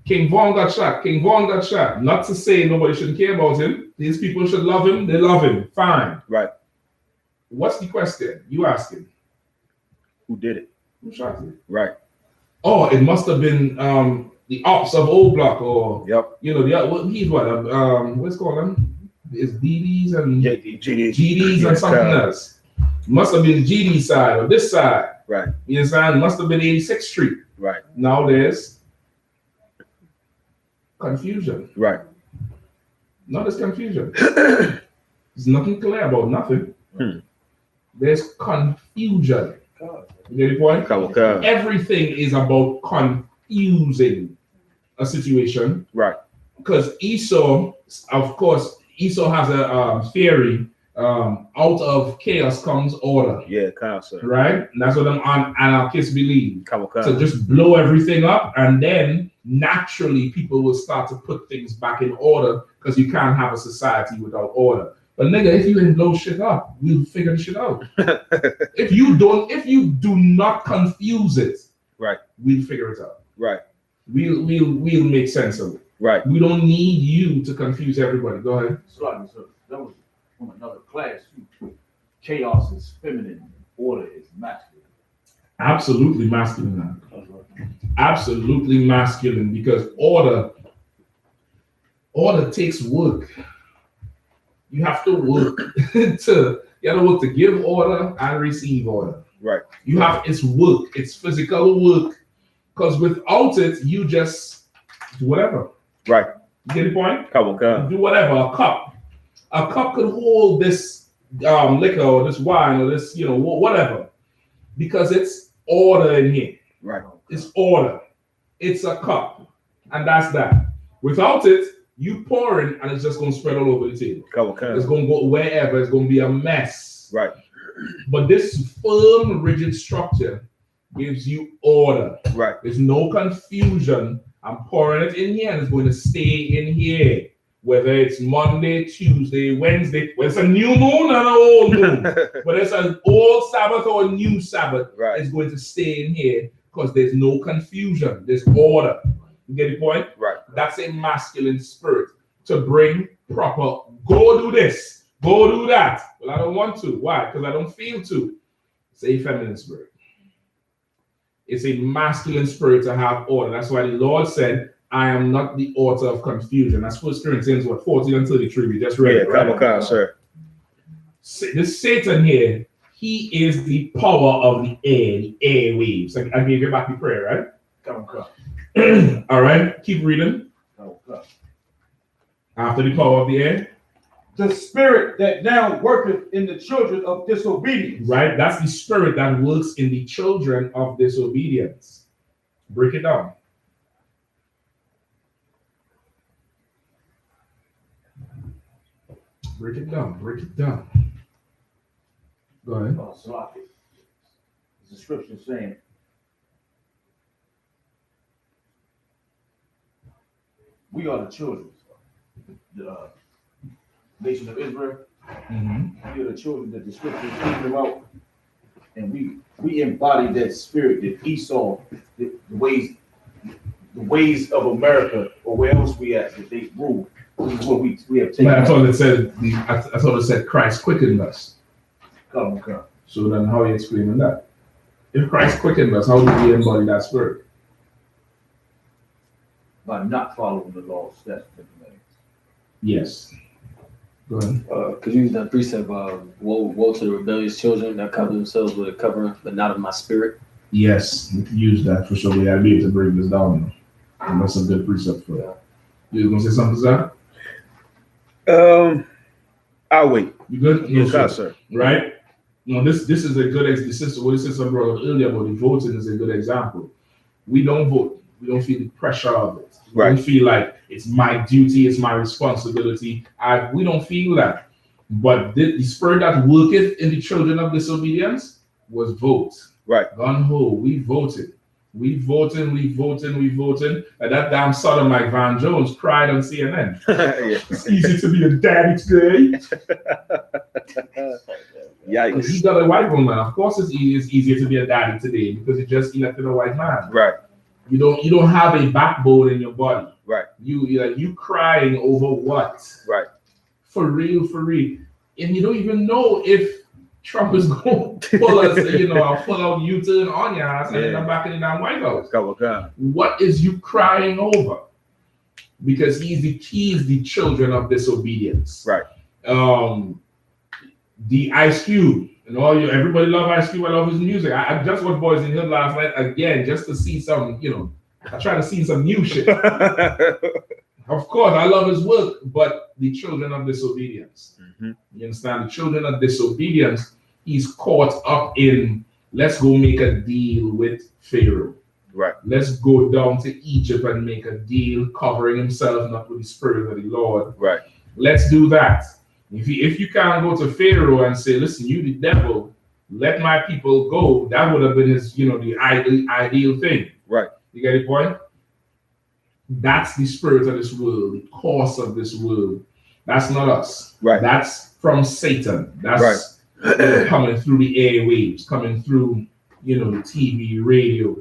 Speaker 1: King Von got shot. Not to say nobody shouldn't care about him. These people should love him. They love him. Fine.
Speaker 2: Right.
Speaker 1: What's the question? You ask him.
Speaker 2: Who did it?
Speaker 1: Who shot him?
Speaker 2: Right.
Speaker 1: Oh, it must have been the ops of Old Block, or he's what? What's called him? It's DDs and GDs and something else. Must have been the GD side or this side.
Speaker 2: Right.
Speaker 1: You understand? Must have been 86th Street.
Speaker 2: Right.
Speaker 1: Now there's confusion.
Speaker 2: Right.
Speaker 1: No, there's confusion. There's nothing clear about nothing. There's confusion. You get the point? Everything is about confusing a situation.
Speaker 2: Right.
Speaker 1: Because Esau has a theory. Out of chaos comes order.
Speaker 2: Yeah, concept.
Speaker 1: Right? And that's what anarchists believe. So just blow everything up, and then naturally people will start to put things back in order, because you can't have a society without order. But nigga, if you ain't blow shit up, we'll figure the shit out. If you do not confuse it,
Speaker 2: right,
Speaker 1: we'll figure it out.
Speaker 2: Right.
Speaker 1: We'll make sense of it.
Speaker 2: Right.
Speaker 1: We don't need you to confuse everybody. Go ahead.
Speaker 3: So that was from another class. Chaos is feminine, order is masculine.
Speaker 1: Absolutely masculine. Absolutely masculine, because order takes work. You have to work to give order and receive order.
Speaker 2: Right.
Speaker 1: It's work. It's physical work. Because without it, you just do whatever.
Speaker 2: Right.
Speaker 1: You get the point?
Speaker 2: Come.
Speaker 1: Do whatever. A cup could hold this liquor or this wine or this, whatever. Because it's order in here.
Speaker 2: Right.
Speaker 1: It's order. It's a cup. And that's that. Without it, you pour it and it's just going to spread all over the table. It's going to go wherever. It's going to be a mess.
Speaker 2: Right.
Speaker 1: But this firm, rigid structure gives you order.
Speaker 2: Right.
Speaker 1: There's no confusion. I'm pouring it in here and it's going to stay in here. Whether it's Monday, Tuesday, Wednesday, whether it's a new moon and an old moon, whether it's an old Sabbath or a new Sabbath,
Speaker 2: Right.
Speaker 1: it's going to stay in here because there's no confusion. There's order. You get the point?
Speaker 2: Right.
Speaker 1: That's a masculine spirit to bring proper, go do this, go do that. Well, I don't want to. Why? Because I don't feel to. It's a feminine spirit. It's a masculine spirit to have order. That's why the Lord said, I am not the author of confusion. That's 1 Corinthians 14 and 33. We just read it, right?
Speaker 2: Come on, sir.
Speaker 1: This Satan here, he is the power of the air, the airwaves. I gave you back the prayer, right? All right, keep reading. After the power of the air.
Speaker 3: The spirit that now worketh in the children of disobedience.
Speaker 1: Right, that's the spirit that works in the children of disobedience. Break it down. Break it down. Break it down. Go ahead.
Speaker 3: The scripture saying, we are the children, the nation of Israel. We are the children that the scripture is speaking about, and we embody that spirit that Esau, the ways of America, or where else we at, that they rule. This is what we have taken.
Speaker 1: I thought it said I thought it said Christ quickened us.
Speaker 3: Come.
Speaker 1: So then how are you explaining that? If Christ quickened us, how do we embody that spirit?
Speaker 3: By not following the law, statutes, and commandments.
Speaker 1: Yes. Go ahead.
Speaker 4: Could you use that precept, woe to the rebellious children that cover themselves with a covering, but not of my spirit?
Speaker 1: Yes, we can use that for sure. We gotta be able to break this down. And that's a good precept for that. You gonna say something, Zach?
Speaker 2: I'll wait.
Speaker 1: You good?
Speaker 2: Yes, sir.
Speaker 1: Right? No, this is a good what the sister brought up earlier about the voting is a good example. We don't vote. We don't feel the pressure of it. We don't feel like it's my duty, it's my responsibility. We don't feel that. But the spirit that worketh in the children of disobedience was vote.
Speaker 2: Right.
Speaker 1: Gun ho, we voted. We voting. And that damn sodomite Van Jones cried on CNN. It's easy to be a daddy today.
Speaker 2: Yikes.
Speaker 1: He got a white woman. Of course it's easier to be a daddy today because you just elected a white man.
Speaker 2: Right.
Speaker 1: You don't have a backbone in your body.
Speaker 2: Right.
Speaker 1: You crying over what?
Speaker 2: Right.
Speaker 1: For real. And you don't even know if Trump is going to pull us, a full-out U-turn on your ass and then I'm back in the damn White House. What is you crying over? Because he's the children of disobedience.
Speaker 2: Right.
Speaker 1: The Ice-Cube and everybody love Ice-Cube. I love his music. I just watched Boys in Hill last night again just to see some, I try to see some new shit. Of course, I love his work, but the children of disobedience. You understand? The children of disobedience, he's caught up in, let's go make a deal with Pharaoh.
Speaker 2: Right.
Speaker 1: Let's go down to Egypt and make a deal, covering himself not with the spirit of the Lord.
Speaker 2: Right.
Speaker 1: Let's do that. If you can't go to Pharaoh and say, listen, you the devil, let my people go, that would have been his, the ideal thing.
Speaker 2: Right.
Speaker 1: You get the point? That's the spirit of this world, the course of this world. That's not us.
Speaker 2: Right.
Speaker 1: That's from Satan. That's coming through the airwaves, coming through, the TV, radio.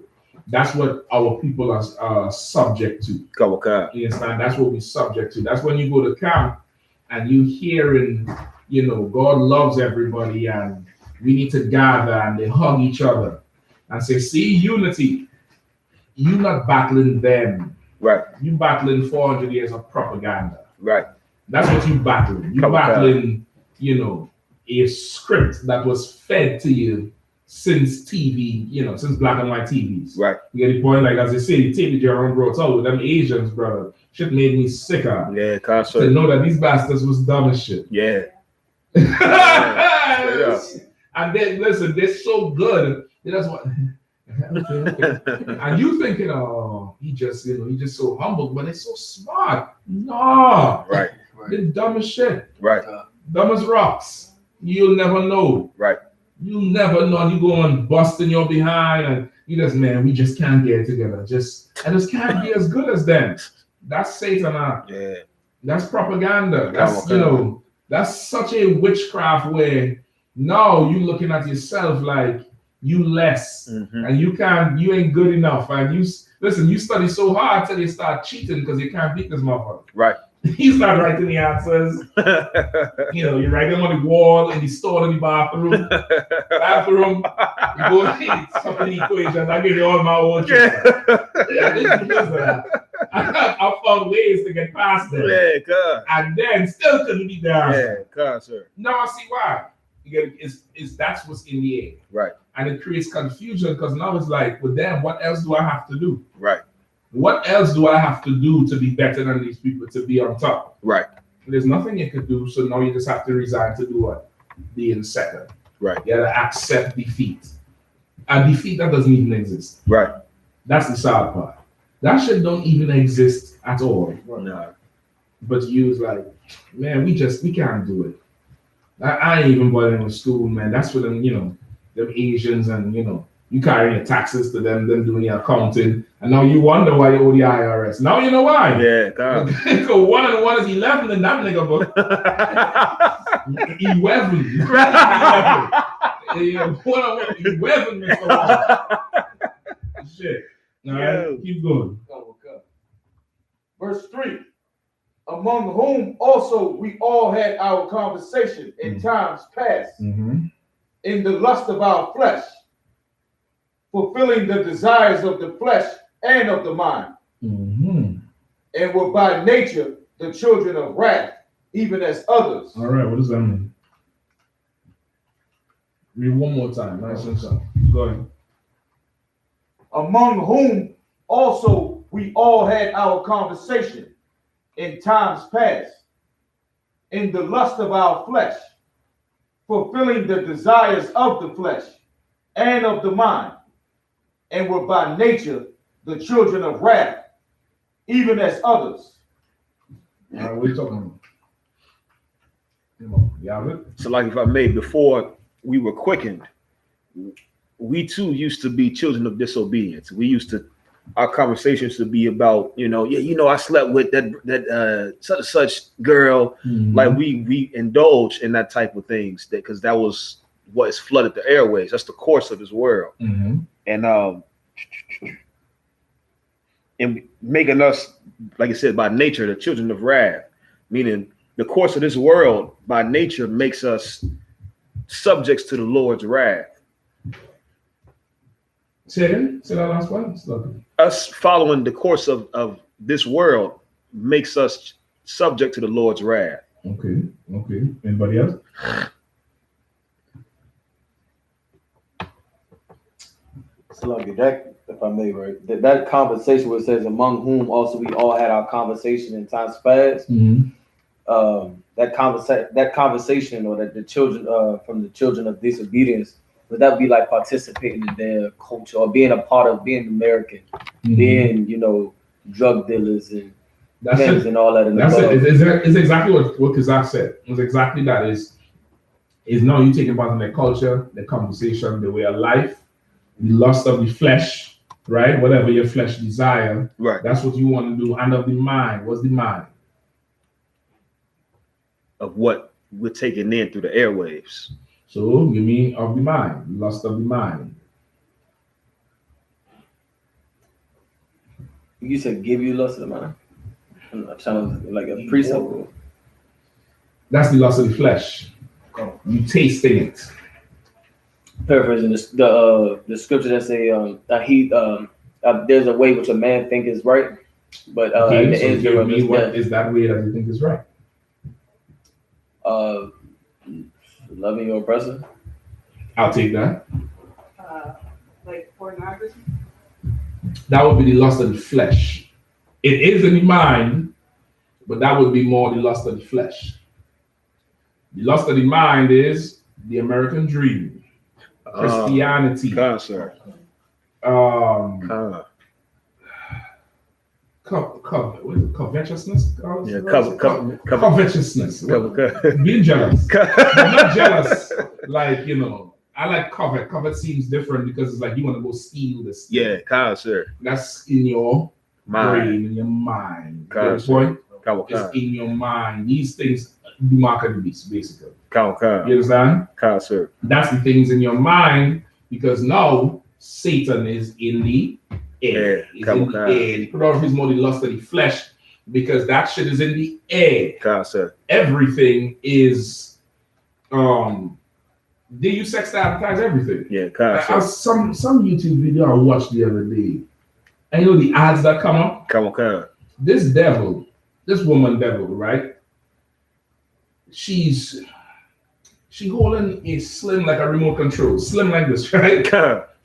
Speaker 1: That's what our people are subject to. You understand? That's what we're subject to. That's when you go to camp and you hearing, God loves everybody and we need to gather and they hug each other and say, see, unity. You're not battling them.
Speaker 2: Right.
Speaker 1: You battling 400 years of propaganda.
Speaker 2: Right.
Speaker 1: That's what you battling. You battling, a script that was fed to you since TV, since black and white TVs.
Speaker 2: Right.
Speaker 1: You get the point? Like as I say, the TV Jerome brought out with them Asians, brother. Shit made me sicker.
Speaker 2: Yeah, constantly.
Speaker 1: To know that these bastards was dumb as shit.
Speaker 2: Yeah.
Speaker 1: And then listen, they're so good. That's what. Okay. And you thinking, oh, he just so humble, but they're so smart. No.
Speaker 2: Right.
Speaker 1: They're dumb as shit.
Speaker 2: Right.
Speaker 1: Dumb as rocks. You'll never know.
Speaker 2: Right.
Speaker 1: You'll never know. And you go and bust in your behind and man, we just can't get it together. I just can't be as good as them. That's Satan.
Speaker 2: Yeah.
Speaker 1: That's propaganda. That's that's such a witchcraft where now you looking at yourself like you less and you ain't good enough. And you study so hard till you start cheating because you can't beat this motherfucker.
Speaker 2: Right.
Speaker 1: He's not writing the answers. You write them on the wall and you store in the bathroom. You go something equations. I give you all my own. I found ways to get past them.
Speaker 2: Yeah, God.
Speaker 1: And then still couldn't beat the answer.
Speaker 2: Yeah, God, sir.
Speaker 1: Now I see why. That's what's in the air.
Speaker 2: Right.
Speaker 1: And it creates confusion because now it's like, well, damn, what else do I have to do?
Speaker 2: Right.
Speaker 1: What else do I have to do to be better than these people, to be on top?
Speaker 2: Right.
Speaker 1: There's nothing you could do, so now you just have to resign to do what? Being second.
Speaker 2: Right.
Speaker 1: You gotta accept defeat. A defeat that doesn't even exist.
Speaker 2: Right.
Speaker 1: That's the sad part. That shit don't even exist at all.
Speaker 2: No.
Speaker 1: But you was like, man, we can't do it. I ain't even bothering with school, man. That's for them, them Asians and you carrying your taxes to them doing your accounting, and now you wonder why you owe the IRS. Now you know why.
Speaker 2: Yeah, God.
Speaker 1: 1 and 1 is 11 in that nigga book. 11. 1 and 1 11, Mr. Shit. All right, keep going.
Speaker 3: Verse 3. Among whom also we all had our conversation in times past, in the lust of our flesh, fulfilling the desires of the flesh and of the mind, and were by nature the children of wrath, even as others.
Speaker 1: All right, what does that mean? Read one more time. Nice and slow. Go ahead.
Speaker 3: Among whom also we all had our conversation in times past, in the lust of our flesh, fulfilling the desires of the flesh and of the mind, and were by nature the children of wrath, even as others.
Speaker 1: All right, what are you talking about? Come on, you have it?
Speaker 2: So, like if I may, before we were quickened, we too used to be children of disobedience. We used to, our conversations to be about, I slept with that such and such girl. Like we indulge in that type of things because that was what is flooded the airways. That's the course of this world. And making us, like I said, by nature, the children of wrath, meaning the course of this world by nature makes us subjects to the Lord's wrath.
Speaker 1: Say that last one.
Speaker 2: Us following the course of this world makes us subject to the Lord's wrath.
Speaker 1: Okay. Anybody else?
Speaker 4: That, if I may, right? That conversation where it says, among whom also we all had our conversation in times past. That conversation, or that the children from the children of disobedience, would that be like participating in their culture or being a part of being American, being drug dealers and gangs and all that?
Speaker 1: It's exactly what Kazak said. It's exactly that. Is now you taking part in their culture, their conversation, their way of life, the lust of the flesh, right? Whatever your flesh desire,
Speaker 2: right?
Speaker 1: That's what you want to do. And of the mind, what's the mind?
Speaker 2: Of what we're taking in through the airwaves.
Speaker 1: So you mean of the mind, lust of the mind.
Speaker 4: You said give you lust of the mind. I'm not trying to like a precept.
Speaker 1: That's the lust of the flesh. You tasting it.
Speaker 4: Paraphrasing the scripture that say there's a way which a man think is right, but
Speaker 1: okay, so give me what is that way that you think is right?
Speaker 4: Loving your oppressor.
Speaker 1: I'll take that.
Speaker 5: Like pornography.
Speaker 1: That would be the lust of the flesh. It is in the mind, but that would be more the lust of the flesh. The lust of the mind is the American dream, Christianity, covetousness. Covetousness. Being jealous. Not jealous, like I like covet. Covet seems different because it's like you want to go steal this.
Speaker 2: Yeah, Khan, sir.
Speaker 1: That's in your
Speaker 2: Mind.
Speaker 1: brain, in your mind.
Speaker 2: Khan,
Speaker 1: Get the point?
Speaker 2: Khan,
Speaker 1: It's in your mind. These things, the mark of the beast, basically.
Speaker 2: Khan,
Speaker 1: You understand?
Speaker 2: Khan, sir.
Speaker 1: That's the things in your mind because now Satan is in the air. He's in the air. The pornography is more the lust of the flesh because that shit is in the air.
Speaker 2: Khan, sir.
Speaker 1: Everything is they use sex to advertise everything.
Speaker 2: Yeah, Khan,
Speaker 1: some YouTube video I watched the other day. And you know the ads that come up?
Speaker 2: Khan.
Speaker 1: This woman devil, right? She holding a slim like a remote control, slim like this, right?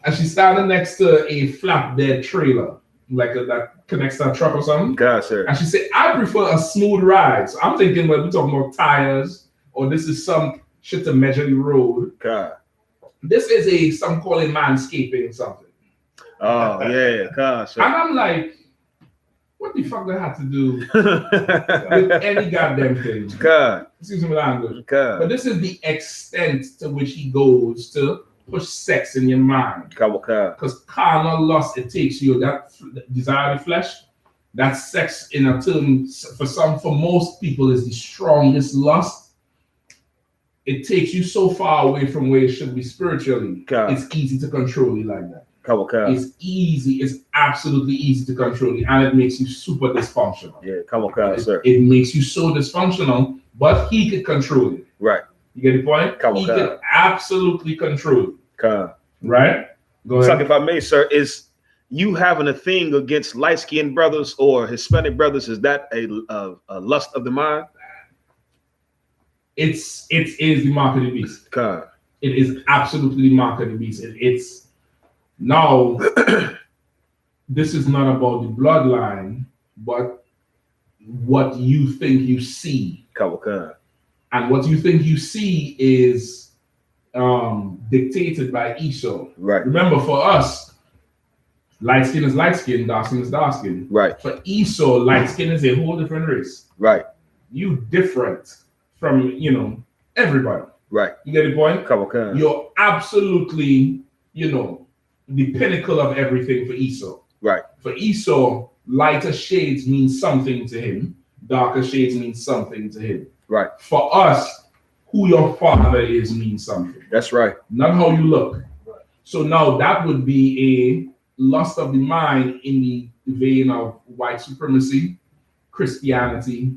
Speaker 1: And she's standing next to a flatbed trailer, like that connects to a truck or something.
Speaker 2: Sir.
Speaker 1: And she said, I prefer a smooth ride. So I'm thinking, well, we're talking about tires, or this is some shit to measure the road. This is some call it manscaping something.
Speaker 2: Oh, yeah, sir.
Speaker 1: And I'm like, what the fuck that have to do with any goddamn thing? Excuse me, language. But this is the extent to which he goes to push sex in your mind. Because carnal lust, it takes you, that desire of the flesh, that sex in a term, for most people, is the strongest lust. It takes you so far away from where it should be spiritually. It's easy to control you like that. It's easy. It's absolutely easy to control you, and it makes you super dysfunctional.
Speaker 2: Yeah, sir.
Speaker 1: It makes you so dysfunctional, but he could control it.
Speaker 2: Right.
Speaker 1: You get the point? He could absolutely control it. Right? Go ahead.
Speaker 2: So if I may, sir, is you having a thing against light-skinned brothers or Hispanic brothers, is that a lust of the mind?
Speaker 1: It is the mark of the beast. It is absolutely the mark of the beast. It's now, this is not about the bloodline, but what you think you see. And what you think you see is dictated by Esau.
Speaker 2: Right.
Speaker 1: Remember, for us, light skin is light skin, dark skin is dark skin.
Speaker 2: Right.
Speaker 1: For Esau, light skin is a whole different race.
Speaker 2: Right.
Speaker 1: You different from, everybody.
Speaker 2: Right.
Speaker 1: You get the point? You're absolutely, the pinnacle of everything for Esau.
Speaker 2: Right.
Speaker 1: For Esau, lighter shades mean something to him. Darker shades mean something to him.
Speaker 2: Right.
Speaker 1: For us, who your father is means something.
Speaker 2: That's right.
Speaker 1: Not how you look. Right. So now that would be a lust of the mind in the vein of white supremacy, Christianity.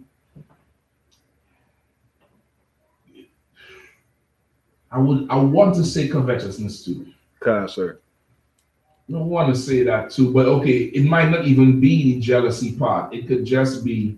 Speaker 1: I want to say covetousness too.
Speaker 2: Sir.
Speaker 1: I don't want to say that too, but okay, it might not even be the jealousy part. It could just be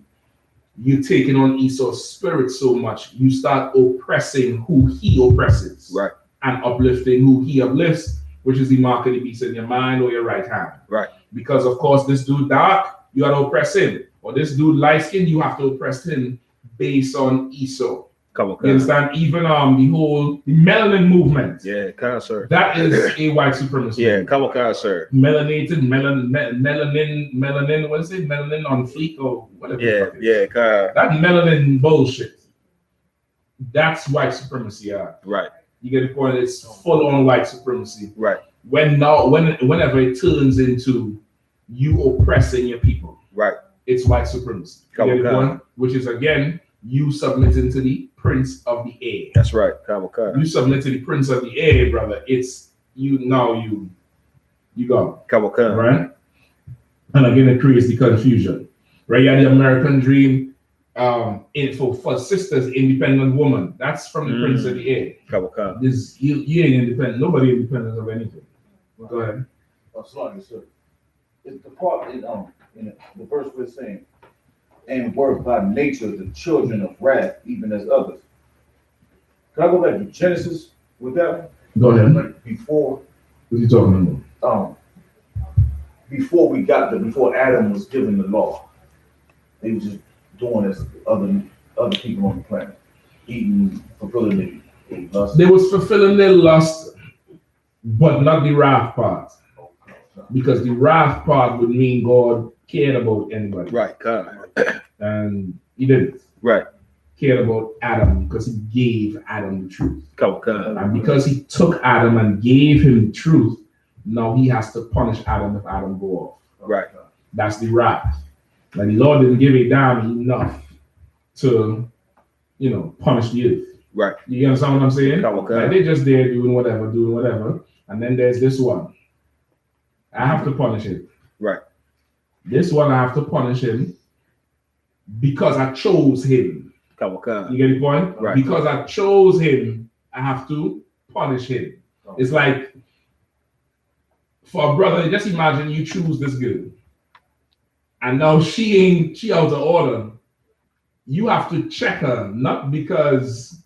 Speaker 1: you taking on Esau's spirit so much, you start oppressing who he oppresses.
Speaker 2: Right.
Speaker 1: And uplifting who he uplifts, which is the mark of the beast in your mind or your right hand.
Speaker 2: Right.
Speaker 1: Because of course, this dude dark, you got to oppress him. Or this dude light skin, you have to oppress him based on Esau. You understand? Even the melanin movement.
Speaker 2: Yeah, sir.
Speaker 1: That is a white supremacy.
Speaker 2: Yeah, sir.
Speaker 1: Melanated, melanin, what is it? Melanin on fleek or whatever. That melanin bullshit. That's white supremacy.
Speaker 2: Right.
Speaker 1: You get the point? It's full on white supremacy.
Speaker 2: Right.
Speaker 1: Whenever it turns into you oppressing your people.
Speaker 2: Right.
Speaker 1: It's white supremacy. You get the point? Which is again, you submitting to the prince of the air.
Speaker 2: That's right.
Speaker 1: You submit to the prince of the air, brother. It's you go. Right? And again, it creates the confusion. Right? You have the American dream for sisters, independent woman. That's from the prince of the air. You ain't independent. Nobody independent of anything. Go ahead.
Speaker 3: Sorry, sir. It's the part in the verse we're saying, and work by nature the children of wrath, even as others. Can I go back to Genesis with that?
Speaker 1: Go ahead.
Speaker 3: Like before.
Speaker 1: What are you talking
Speaker 3: about? Before Adam was given the law, they were just doing as other people on the planet, eating, fulfilling their lust.
Speaker 1: They was fulfilling their lust, but not the wrath part. Because the wrath part would mean God cared about anybody.
Speaker 2: Right.
Speaker 1: And he didn't.
Speaker 2: Right.
Speaker 1: cared about Adam because he gave Adam the truth.
Speaker 2: Kawaka.
Speaker 1: And because he took Adam and gave him the truth, now he has to punish Adam if Adam go off.
Speaker 2: Right.
Speaker 1: That's the wrath. Like the Lord didn't give Adam enough to, punish the earth.
Speaker 2: Right.
Speaker 1: You understand what I'm saying?
Speaker 2: Kawaka.
Speaker 1: Like they're just there doing whatever. And then there's this one. I have to punish him.
Speaker 2: Right.
Speaker 1: This one I have to punish him because I chose him.
Speaker 2: Kawaka.
Speaker 1: You get the point?
Speaker 2: Right.
Speaker 1: Because I chose him, I have to punish him. It's like for a brother, just imagine you choose this girl. And now she out of order. You have to check her, not because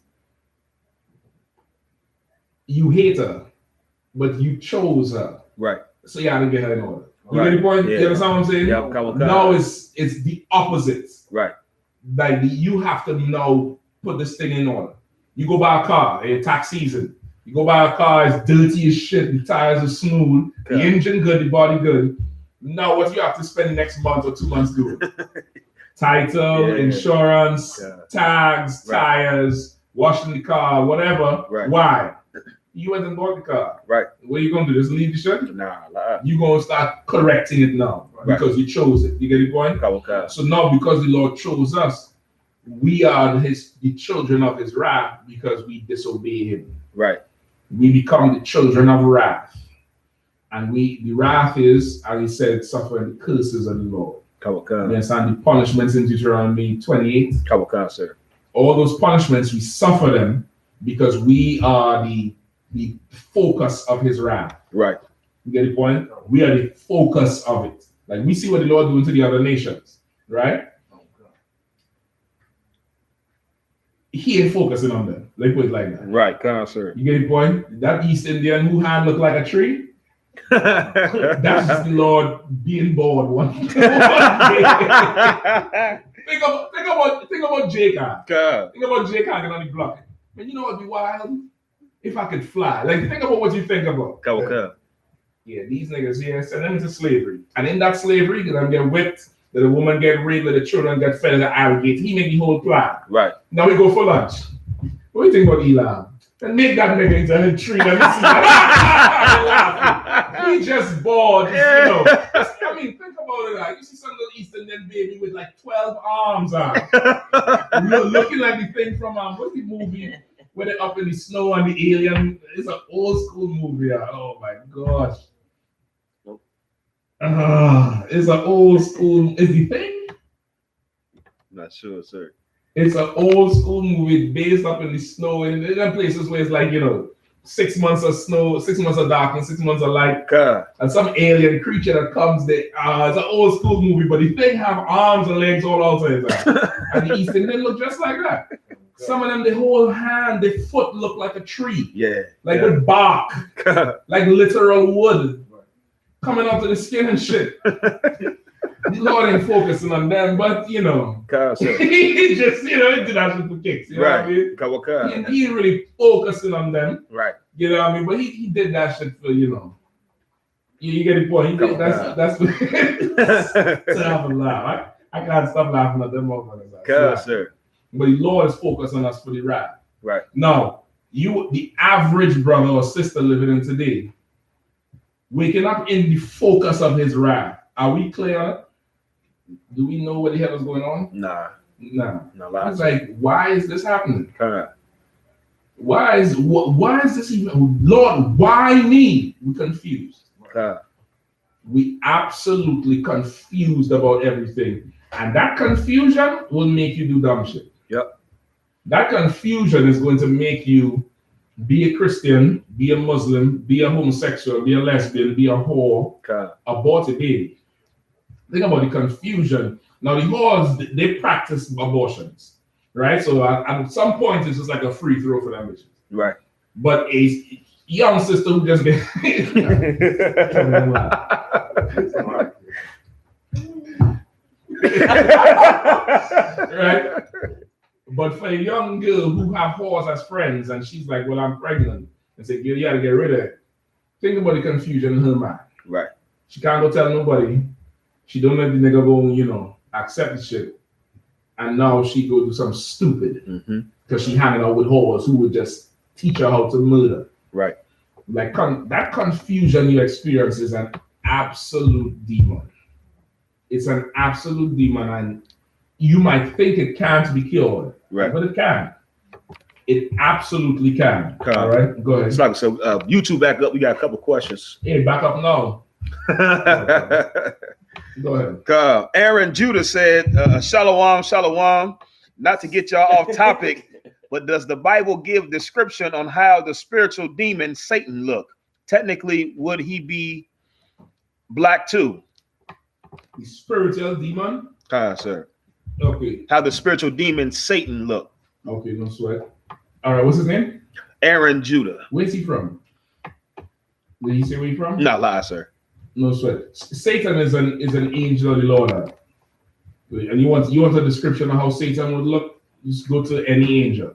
Speaker 1: you hate her, but you chose her.
Speaker 2: Right.
Speaker 1: So you have to get her in order. You
Speaker 2: Right.
Speaker 1: get the point?
Speaker 2: Yeah.
Speaker 1: You understand what I'm saying?
Speaker 2: Yeah, Kawaka.
Speaker 1: Now it's the opposite.
Speaker 2: Right.
Speaker 1: Like you have to now put this thing in order. You go buy a car in tax season. You go buy a car, it's dirty as shit. The tires are smooth, the engine good, the body good. Now what you have to spend the next month or 2 months doing? Title, insurance, tags, tires, washing the car, whatever.
Speaker 2: Right.
Speaker 1: Why? You went and bought the car.
Speaker 2: Right.
Speaker 1: What are you gonna do? Just leave the shit?
Speaker 2: Nah.
Speaker 1: You're gonna start correcting it now because you chose it. You get the point?
Speaker 2: Kawaka.
Speaker 1: So now because the Lord chose us, we are the children of his wrath because we disobey him.
Speaker 2: Right.
Speaker 1: We become the children of wrath. And the wrath is, as he said, suffering the curses of the Lord.
Speaker 2: Kawaka.
Speaker 1: Yes, and the punishments in Deuteronomy 28.
Speaker 2: Kawaka, sir.
Speaker 1: All those punishments, we suffer them because we are the focus of his wrath.
Speaker 2: Right.
Speaker 1: You get the point? We are the focus of it. Like we see what the Lord doing to the other nations, right? He ain't focusing on them. Like put it like that.
Speaker 2: Right, come on, sir.
Speaker 1: You get the point? That East Indian who hand looked like a tree. That's just the Lord being bored one day. think about Jacob. Think about Jacob getting on the block. Man, you know what'd be wild? If I could fly. Like think about what you think about. Yeah, these niggas here send them into slavery. And in that slavery, they're gonna get whipped, that the woman get raped, that the children get fed as an alligator. He make the whole plan.
Speaker 2: Right.
Speaker 1: Now we go for lunch. What do you think about Elam? And make that nigga into a tree. Let me see that. He just bored. I mean, think about it. Like, you see some little East Indian baby with like 12 arms on. Looking like the thing from what's the movie where they're up in the snow and the alien? It's an old school movie. Oh my gosh. It's an old school. Is the thing?
Speaker 2: Not sure, sir.
Speaker 1: It's an old school movie based up in the snow in places where it's like 6 months of snow, 6 months of darkness, 6 months of light, and some alien creature that comes there. It's an old school movie, but the thing have arms and legs all outside. And the East Indian look just like that. Some of them, the whole hand, the foot look like a tree.
Speaker 2: Yeah.
Speaker 1: Like with bark, like literal wood coming out of the skin and shit. The Lord ain't focusing on them, but he just he did that shit for kicks. You know what I mean? He ain't really focusing on them.
Speaker 2: Right.
Speaker 1: You know what I mean? But he did that shit for You get the point. He did that's to have a laugh. I can't stop laughing at them motherfuckers.
Speaker 2: Sir.
Speaker 1: But the Lord is focused on us for the wrath.
Speaker 2: Right.
Speaker 1: Now, the average brother or sister living in today, waking up in the focus of his wrath. Are we clear on it? Do we know what the hell is going on?
Speaker 2: Nah.
Speaker 1: It's like, why is this happening? Why is this even? Lord, why me? We're confused. We absolutely confused about everything. And that confusion will make you do dumb shit.
Speaker 2: Yep.
Speaker 1: That confusion is going to make you be a Christian, be a Muslim, be a homosexual, be a lesbian, be a whore, abort a baby. Think about the confusion. Now the whores, they practice abortions, right? So at some point, it's just like a free throw for them bitches.
Speaker 2: Right.
Speaker 1: But a young sister who just get right? But for a young girl who have whores as friends and she's like, well, I'm pregnant, and say, you gotta get rid of it. Think about the confusion in her mind.
Speaker 2: Right. She
Speaker 1: can't go tell nobody. She don't let the nigga go, accept the shit. and now she go do something stupid
Speaker 2: Mm-hmm.
Speaker 1: because she hanging out with whores who would just teach her how to murder.
Speaker 2: Right.
Speaker 1: Like that confusion you experience is an absolute demon. It's an absolute demon, and you might think it can't be cured,
Speaker 2: Right.
Speaker 1: but it can. It absolutely can. All right, go ahead.
Speaker 2: It's like so. YouTube back up. We got a couple questions.
Speaker 1: Hey, back up now. Go ahead.
Speaker 2: Aaron Judah said, "Shalom, shalom." Not to get y'all off topic, but does the Bible give description on how the spiritual demon Satan look? Technically, would he be black too?
Speaker 1: The spiritual demon?
Speaker 2: Sir.
Speaker 1: Okay.
Speaker 2: How the spiritual demon Satan look?
Speaker 1: Okay, no sweat. All right, what's his name?
Speaker 2: Aaron Judah.
Speaker 1: Where's he from? Did he say where he from?
Speaker 2: No lie, sir.
Speaker 1: No sweat. Satan is an angel of the Lord. And you want a description of how Satan would look? Just go to any angel.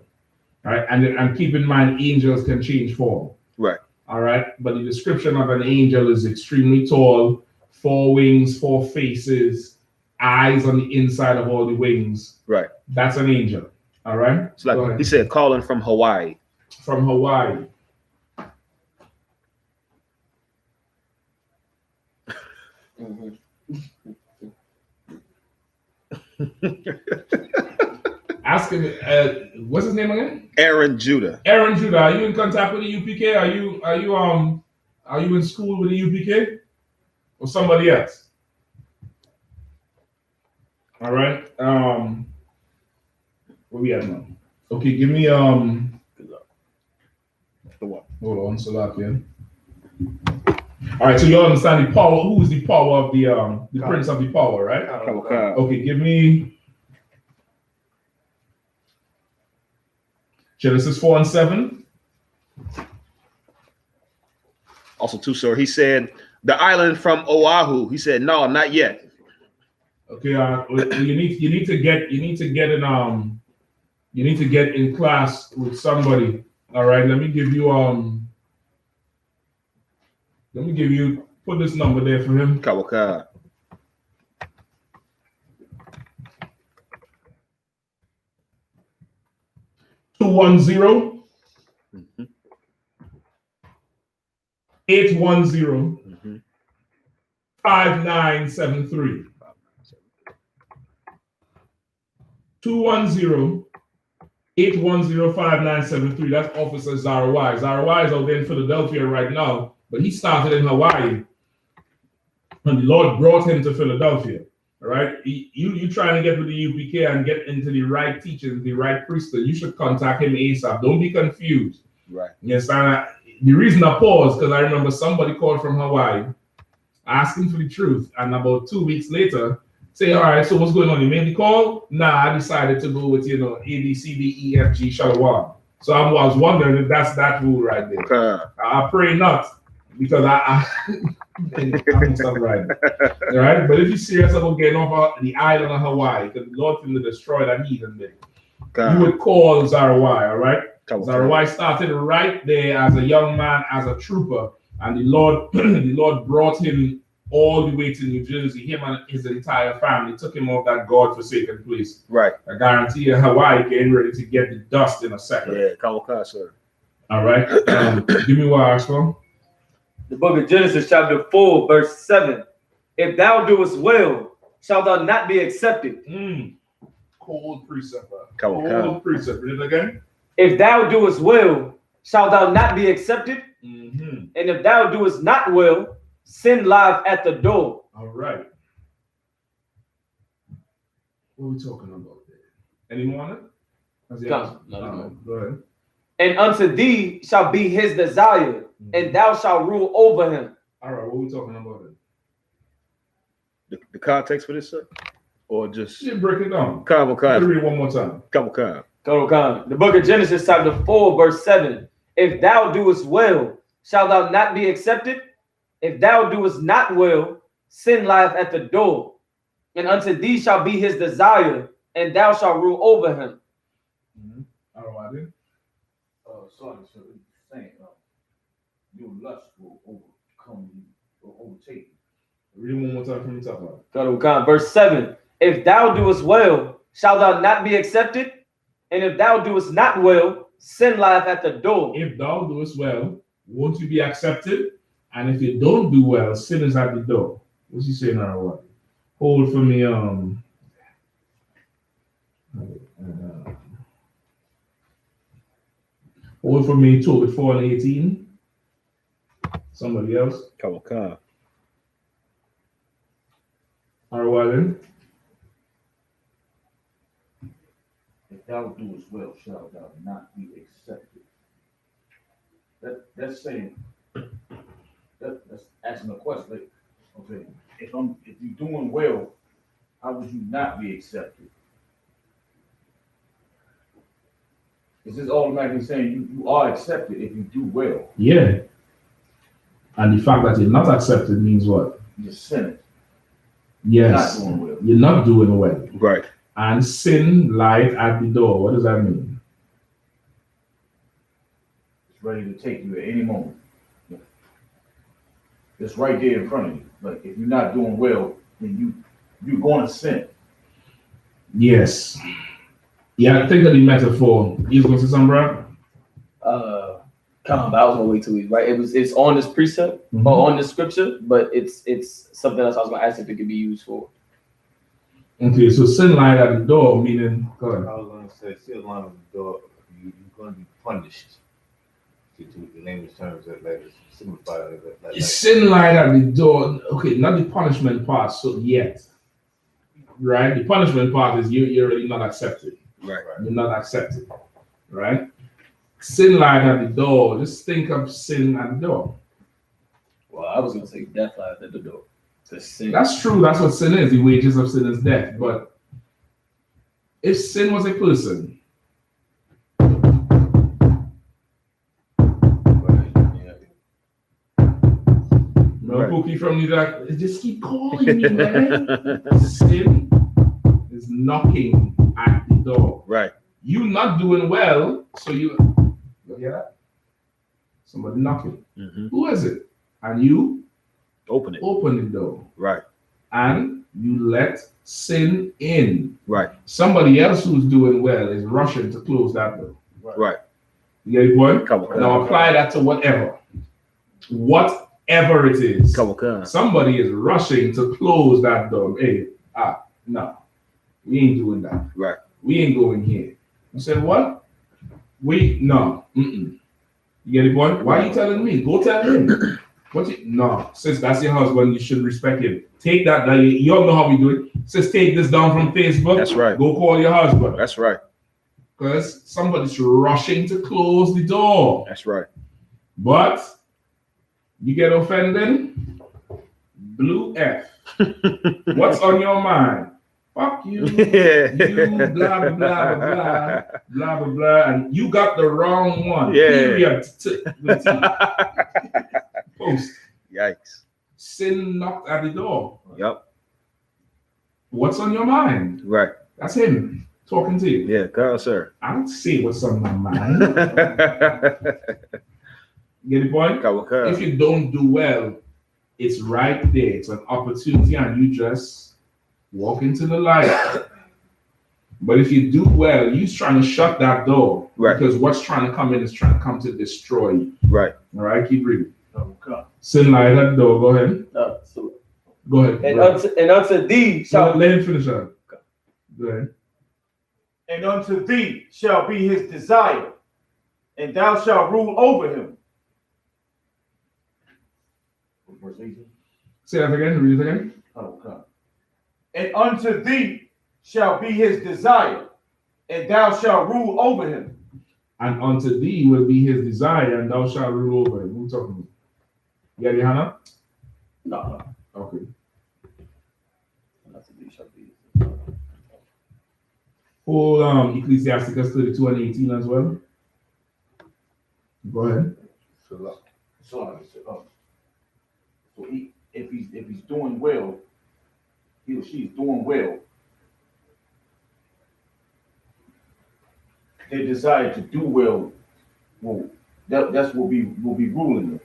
Speaker 1: All right, and keep in mind angels can change form.
Speaker 2: Right.
Speaker 1: All right, but the description of an angel is extremely tall, 4 wings, 4 faces, eyes on the inside of all the wings.
Speaker 2: Right.
Speaker 1: That's an angel. All right.
Speaker 2: It's like he said, calling from Hawaii.
Speaker 1: From Hawaii. Ask him. What's his name again?
Speaker 2: Aaron Judah.
Speaker 1: Aaron Judah. Are you in contact with the UPK? Are you in school with the UPK or somebody else? All right. Where we at now? Okay, give me Hold on, Salakia. All right, so you understand the power. Who is the power of the prince of the power, right? Okay, give me Genesis 4:7.
Speaker 2: Also, too, sir. He said the island from Oahu. He said no, not yet.
Speaker 1: Okay, you need to get in class with somebody. All right, let me give you put this number there for him.
Speaker 2: Kawaka.
Speaker 1: 210 810 5973. 210 810 5973. That's Officer Zarawai. Zarawai is out there in Philadelphia right now, but he started in Hawaii, and the Lord brought him to Philadelphia. All right, you trying to get with the UPK and get into the right teachings, the right priesthood. You should contact him ASAP. Don't be confused.
Speaker 2: Right.
Speaker 1: Yes, the reason I paused because I remember somebody called from Hawaii asking for the truth, and about 2 weeks later, say, all right, so what's going on? You made the call? Nah, I decided to go with A, B, C, D, E, F, G, Shalom. So I was wondering if that's that rule right there. I pray not, because I'm stuff right. All right, but if you're serious about getting off the island of Hawaii, because the Lord finna destroy that heathen there, you would call Zarawai, all right? Zarawai started right there as a young man, as a trooper, and the Lord brought him all the way to New Jersey. Him and his entire family took him off that God-forsaken place.
Speaker 2: Right.
Speaker 1: I guarantee you, Hawaii getting ready to get the dust in a second.
Speaker 2: Yeah, Kawaka, sir.
Speaker 1: All right. Give me what I asked for.
Speaker 4: The book of Genesis, chapter 4, verse 7. If thou doest well, shalt thou not be accepted.
Speaker 1: Cold precept.
Speaker 2: Kawaka.
Speaker 1: Cold precept. Read it again.
Speaker 4: If thou doest well, shalt thou not be accepted.
Speaker 1: Mm-hmm.
Speaker 4: And if thou doest not well, sin lieth at the door.
Speaker 1: All right. What are we talking about there? Any more on it? Go ahead.
Speaker 4: And unto thee shall be his desire, and thou shalt rule over him.
Speaker 1: All right, what are we talking about then?
Speaker 2: The context for this, sir? Or just
Speaker 1: break it down.
Speaker 2: Kawaka.
Speaker 1: Read it one more time.
Speaker 2: Kawaka.
Speaker 4: The book of Genesis, chapter 4, verse 7. If thou doest well, shalt thou not be accepted? If thou doest not well, sin lieth at the door. And unto thee shall be his desire, and thou shalt rule over him.
Speaker 1: All right,
Speaker 3: Sorry, sir. Saying, your lust will overcome you or overtake you.
Speaker 1: Read it one more time from the top.
Speaker 4: Verse 7. If thou doest well, shalt thou not be accepted? And if thou doest not well, sin lieth at the door.
Speaker 1: If thou doest well, won't you be accepted? And if you don't do well, sin is at the door. What's he saying now? What? Hold for me. Hold for me. Tobit 4:18. Somebody else.
Speaker 2: Come on.
Speaker 1: All right, then.
Speaker 3: If thou doest well, shalt thou not be accepted. That's saying, that's asking a question. Like, okay, if you're doing well, how would you not be accepted? Is this automatically saying you are accepted if you do well?
Speaker 1: Yeah. And the fact that you're not accepted means what?
Speaker 3: You're sinning.
Speaker 1: Yes.
Speaker 3: You're not doing well.
Speaker 1: You're not doing well.
Speaker 2: Right.
Speaker 1: And sin lies at the door. What does that mean?
Speaker 3: It's ready to take you at any moment. It's right there in front of you. Like if you're not doing well, then you're going to sin.
Speaker 1: Yes. Yeah, think of the metaphor. You was going to say something, bro?
Speaker 4: Come on, I was gonna wait till we right. It's on this precept or on this scripture, but it's something else I was gonna ask if it could be used for.
Speaker 1: Okay, so sin lied at the door, meaning, go ahead.
Speaker 6: I was going to say, sin lied at the door, you're going to be punished. To the language terms that like simplify like
Speaker 1: Sin lied at the door. Okay, not the punishment part, so yet. Right? The punishment part is you're already not accepted.
Speaker 2: Right.
Speaker 1: You're not accepted. Right? Sin lied at the door. Just think of sin at the door.
Speaker 4: Well, I was gonna say death lieth at the door. The sin.
Speaker 1: That's true. That's what sin is. The wages of sin is death. But if sin was a person, no cookie from you that just keep calling me, man. Sin is knocking at the door.
Speaker 2: Right.
Speaker 1: You not doing well, so you hear that? Somebody knocking. Who is it? And you
Speaker 2: open
Speaker 1: the door.
Speaker 2: Right.
Speaker 1: And you let sin in.
Speaker 2: Right.
Speaker 1: Somebody else who's doing well is rushing to close that door.
Speaker 2: Right.
Speaker 1: You get the point?
Speaker 2: Come on.
Speaker 1: Now apply that to whatever. Whatever it is.
Speaker 2: Come on.
Speaker 1: Somebody is rushing to close that door. Hey, no. We ain't doing that.
Speaker 2: Right.
Speaker 1: We ain't going here. You said what? No. You get the point? Why are you telling me? Go tell him. No, since that's your husband, you should respect him. Take that. You all know how we do it. Says take this down from Facebook.
Speaker 2: That's right.
Speaker 1: Go call your husband.
Speaker 2: That's right.
Speaker 1: Because somebody's rushing to close the door.
Speaker 2: That's right.
Speaker 1: But you get offended. Blue F. What's on your mind? Fuck you. You blah blah blah blah blah blah blah, and you got the wrong one. Period. Post.
Speaker 2: Yikes.
Speaker 1: Sin knocked at the door.
Speaker 2: Yep. What's
Speaker 1: on your mind?
Speaker 2: Right.
Speaker 1: That's him talking to you.
Speaker 2: Yeah, come on, sir.
Speaker 1: I don't say what's on my mind. Get the point? If you don't do well, it's right there. It's an opportunity, and you just walk into the light. But if you do well, you're trying to shut that door.
Speaker 2: Right.
Speaker 1: Because what's trying to come in is trying to come to destroy you.
Speaker 2: Right.
Speaker 1: All right, keep reading. Sin light at the door. Go ahead. Go ahead.
Speaker 4: And unto thee shall
Speaker 1: let him finish that. Go ahead.
Speaker 3: And unto thee shall be his desire, and thou shalt rule over him.
Speaker 1: Say that again. Read it again.
Speaker 3: And unto thee shall be his desire, and thou shalt rule over him.
Speaker 1: And unto thee will be his desire, and thou shalt rule over him. Who talking about? You got YAHANNA?
Speaker 4: No.
Speaker 1: Okay. Hold Ecclesiasticus 32 and 18 as well. Go ahead.
Speaker 3: So if he's doing well, he or she is doing well, their desire to do well that's will be ruling them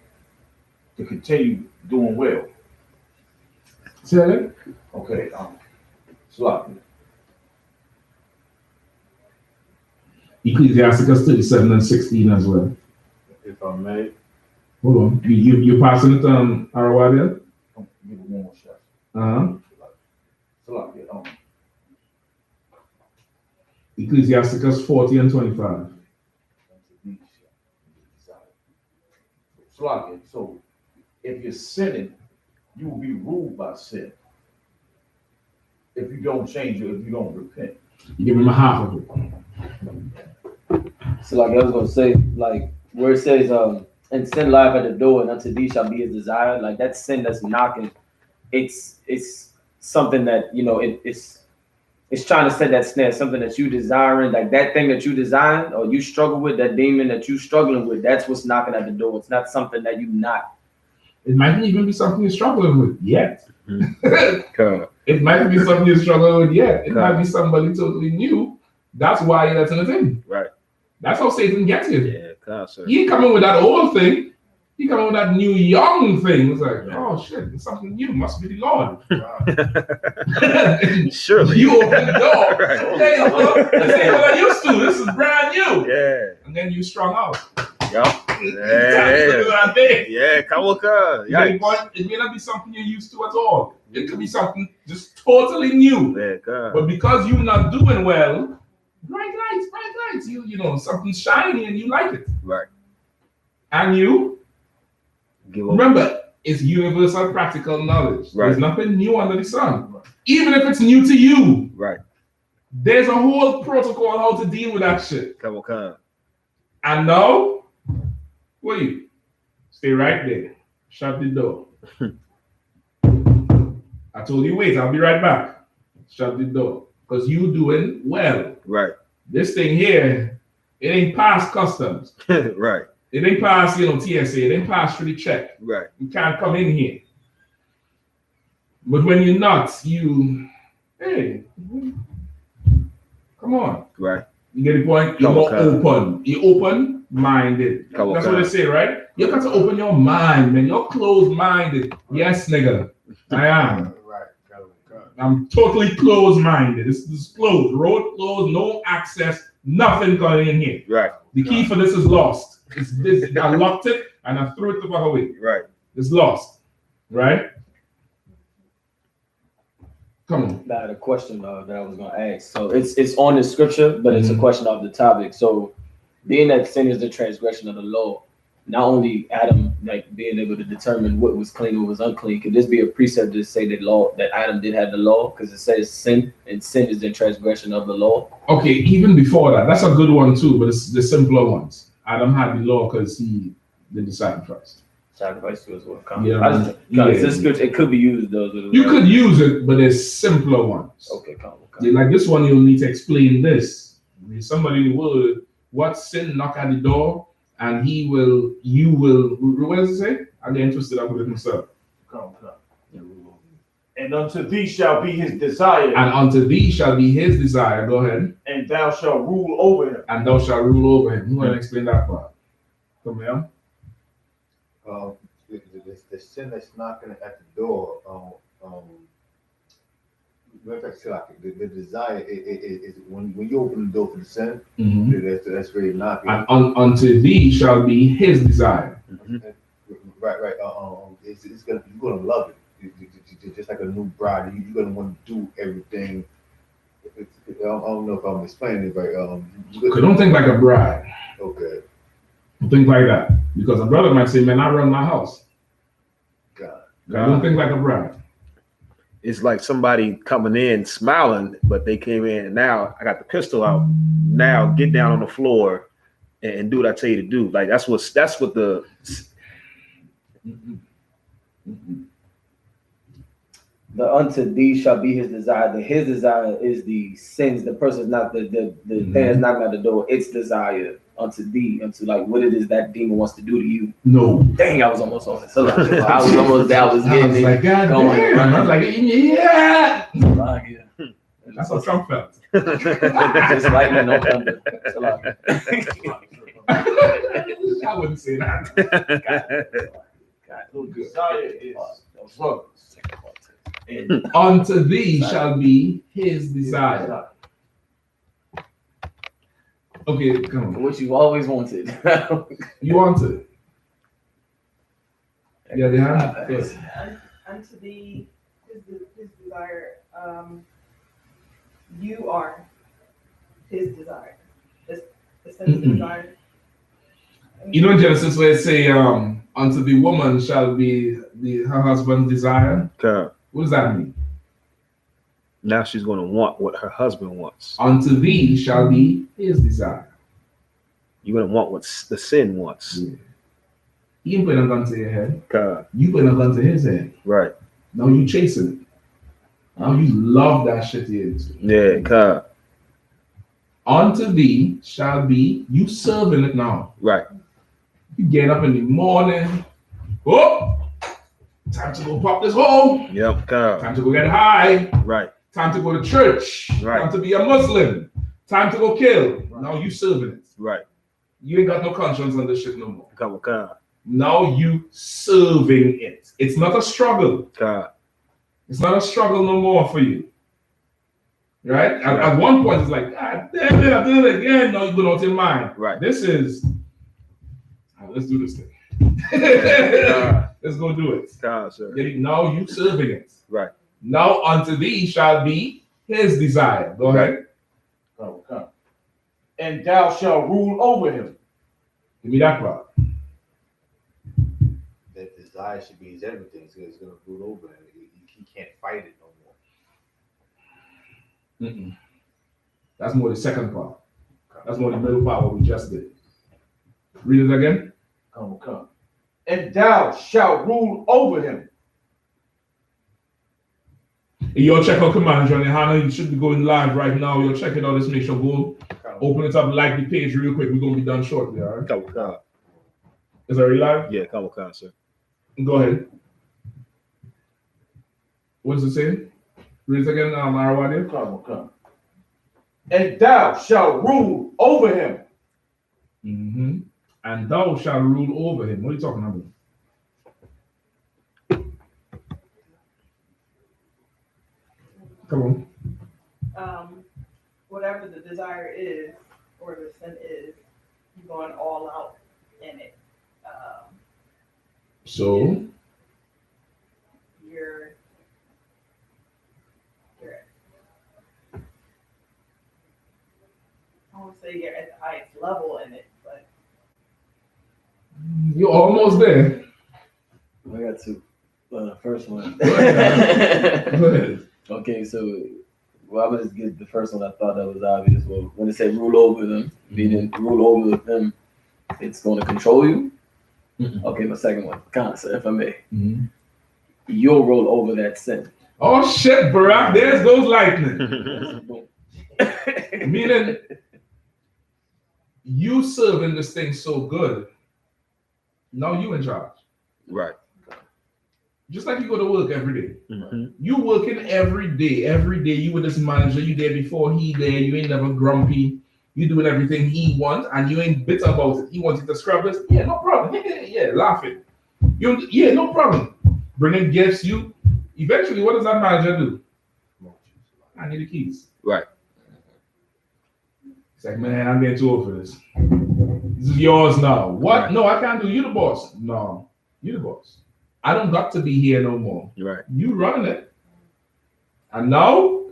Speaker 3: to continue doing well.
Speaker 1: Say that?
Speaker 3: Okay. Sloppy.
Speaker 1: Ecclesiasticus 37 and 16 as well.
Speaker 3: If I may.
Speaker 1: Hold on. You're passing it on ROI there?
Speaker 3: Give it one more shot.
Speaker 1: Uh-huh.
Speaker 3: So like it,
Speaker 1: Ecclesiasticus 40 and 25.
Speaker 3: So if you're sinning, you will be ruled by sin. If you don't change it, if you don't repent.
Speaker 1: You give him a half of it.
Speaker 4: So like I was gonna say, like where it says, and sin lieth at the door, and unto thee shall be his desire. Like that sin that's knocking, it's something that it's trying to set that snare, something that you desiring, like that thing that you desiring or you struggle with, that demon that you struggling with, that's what's knocking at the door. It's not something that you not.
Speaker 1: It might even be something you're struggling with yet.
Speaker 2: Mm-hmm.
Speaker 1: It might be something you're struggling with yet. It might be somebody totally new. That's why you're letting it in.
Speaker 2: Right.
Speaker 1: That's how Satan gets you.
Speaker 2: Yeah,
Speaker 1: he ain't coming with that old thing. He coming with that new young thing. It's like, oh shit, it's something new. Must be the Lord.
Speaker 2: Surely.
Speaker 1: You open the door.
Speaker 2: Right.
Speaker 1: Hey, look, this ain't what I used to. This is brand new.
Speaker 2: Yeah.
Speaker 1: And then you strung out.
Speaker 2: Yup. Yeah, come on,
Speaker 1: it may not be something you're used to at all. It could be something just totally new.
Speaker 2: Yeah,
Speaker 1: but because you're not doing well, bright lights, you know, something shiny and you like it.
Speaker 2: Right.
Speaker 1: And you
Speaker 2: give up.
Speaker 1: Remember, it's universal practical knowledge.
Speaker 2: Right.
Speaker 1: There's nothing new under the sun. Even if it's new to you.
Speaker 2: Right.
Speaker 1: There's a whole protocol how to deal with that shit.
Speaker 2: Come on.
Speaker 1: And now, wait, stay right there. Shut the door. I told you, wait, I'll be right back. Shut the door. Because you doing well.
Speaker 2: Right.
Speaker 1: This thing here, it ain't past customs.
Speaker 2: Right.
Speaker 1: It ain't past, TSA. It ain't past through the check.
Speaker 2: Right.
Speaker 1: You can't come in here. But when you're not, hey, come on.
Speaker 2: Right.
Speaker 1: You get the point? You're more open. You're open-minded. That's what they say, right? You got to open your mind, man. You're closed-minded. Yes, nigga. I am. I'm totally closed-minded. This is closed. Road closed, no access, nothing going in here.
Speaker 2: Right.
Speaker 1: The key for this is lost. I locked it and I threw it the other way.
Speaker 2: Right.
Speaker 1: It's lost. Right? Come on.
Speaker 4: I had a question that I was going to ask. So it's on the scripture, but it's a question of the topic. So being that sin is the transgression of the law, not only Adam like being able to determine what was clean and what was unclean, could this be a precept to say that Adam did have the law? Because it says sin, and sin is the transgression of the law.
Speaker 1: Okay, even before that, that's a good one too, but it's the simpler ones. Adam had the law because he did the sacrifice.
Speaker 4: Sacrifice to as well.
Speaker 1: This
Speaker 4: scripture, it could be used though.
Speaker 1: You could use it, but there's simpler ones.
Speaker 4: Okay,
Speaker 1: like this one, you'll need to explain this. Somebody in the world, what sin knock at the door, and you will, what does it say? I get interested with it myself.
Speaker 3: Come. And unto thee shall be his desire.
Speaker 1: And unto thee shall be his desire. Go ahead.
Speaker 3: And thou shalt rule over him.
Speaker 1: And thou shalt rule over him. Who want to explain that part? Come here.
Speaker 6: The sin that's knocking at the door, the desire is when you open the door for the sin, that's very knocking.
Speaker 1: And unto thee shall be his desire.
Speaker 6: Right. You're gonna love it. It's just like a new bride. You're gonna want to do everything. I don't know if I'm explaining it right.
Speaker 1: Don't think like a bride.
Speaker 6: Okay.
Speaker 1: Think like that, because a brother might say, "Man, I run my house."
Speaker 6: God.
Speaker 1: Don't think like a bride.
Speaker 2: It's like somebody coming in smiling, but they came in and now I got the pistol out. Now get down on the floor and do what I tell you to do. Like that's what the.
Speaker 4: The unto thee shall be his desire. His desire is the sins. The person's not the thing that's knocking at the door. It's desire unto thee, unto like what it is that demon wants to do to you.
Speaker 1: No.
Speaker 4: Dang, I was almost on it. So like, I was almost there. I was getting it.
Speaker 1: Like, God damn. I was like, yeah. That's how Trump felt.
Speaker 4: Just lightning, no thunder.
Speaker 1: I wouldn't say that.
Speaker 3: God, desire is drugs.
Speaker 1: Unto thee shall be his desire. Okay, come on.
Speaker 4: What you always wanted.
Speaker 1: You want it? Yeah, they have. Good.
Speaker 5: Unto thee his desire. You are his desire. The sense of desire.
Speaker 1: You know in Genesis where it say, unto the woman shall be her husband's desire.
Speaker 2: God.
Speaker 1: What does that mean?
Speaker 2: Now she's going to want what her husband wants.
Speaker 1: Unto thee shall be his desire.
Speaker 2: You're going to want what the sin wants.
Speaker 1: Yeah. He ain't putting a gun to your head.
Speaker 2: God.
Speaker 1: You putting a gun to his head.
Speaker 2: Right.
Speaker 1: Now you chasing it. Now you love that shit you into.
Speaker 2: Yeah, God.
Speaker 1: Unto thee shall be, you serving it now.
Speaker 2: Right.
Speaker 1: You get up in the morning. Oh, time to go pop this hole.
Speaker 2: Yep, God.
Speaker 1: Time to go get high.
Speaker 2: Right.
Speaker 1: Time to go to church.
Speaker 2: Right.
Speaker 1: Time to be a Muslim. Time to go kill. Now you serving it.
Speaker 2: Right.
Speaker 1: You ain't got no conscience on this shit no more.
Speaker 2: God.
Speaker 1: Now you serving it. It's not a struggle.
Speaker 2: God.
Speaker 1: It's not a struggle no more for you. Right? At one point, it's like, God damn it, I did it again. No, you go out in mind.
Speaker 2: Right.
Speaker 1: This is, let's do this thing. Let's go do it.
Speaker 2: God, sir.
Speaker 1: Now you serving it.
Speaker 2: Right.
Speaker 1: Now unto thee shall be his desire. Go ahead.
Speaker 3: Come. And thou shalt rule over him.
Speaker 1: Give me that part.
Speaker 6: That desire should be his everything. So it's going to rule over him. He can't fight it no more.
Speaker 1: That's more the second part. That's more the middle part what we just did. Read it again.
Speaker 3: Come. And thou shalt rule over him.
Speaker 1: Yo, check out Command Johnny Hannah. You should be going live right now. Yo, check it out. Let's make sure go open it up, like the page real quick. We're gonna be done shortly, all right?
Speaker 2: God.
Speaker 1: Is that live?
Speaker 2: Yeah, God, sir.
Speaker 1: Go ahead. What does it say? Read it again, Arawadi.
Speaker 3: Come. And thou shalt rule over him.
Speaker 1: And thou shalt rule over him. What are you talking about? Come on.
Speaker 5: Whatever the desire is, or the sin is, you're going all out in it.
Speaker 1: So
Speaker 5: you're I won't say you're at the highest level in it, but
Speaker 1: you're almost there.
Speaker 4: I got two. First one.
Speaker 1: Go ahead.
Speaker 4: Okay, so I'm gonna just get the first one. I thought that was obvious. Well, when it said rule over them, meaning rule over them, it's going to control you. Okay, my second one, concept, if I may. You'll roll over that sin.
Speaker 1: Oh shit, Barack, there's goes lightning. Meaning you serving this thing so good, now you in charge.
Speaker 2: Right.
Speaker 1: Just like you go to work every day. You working every day. Every day you with this manager, you there before he there, you ain't never grumpy. You doing everything he wants and you ain't bitter about it. He wants you to scrub this. Yeah, no problem. Yeah, laughing. Yeah, no problem. Bringing gifts, you eventually what does that manager do? I need the keys.
Speaker 2: Right.
Speaker 1: It's like, man, I'm getting too old for this. This is yours now. What?
Speaker 2: Right.
Speaker 1: No, I can't do. You the boss. No, you the boss. I don't got to be here no more.
Speaker 2: Right.
Speaker 1: You running it. And now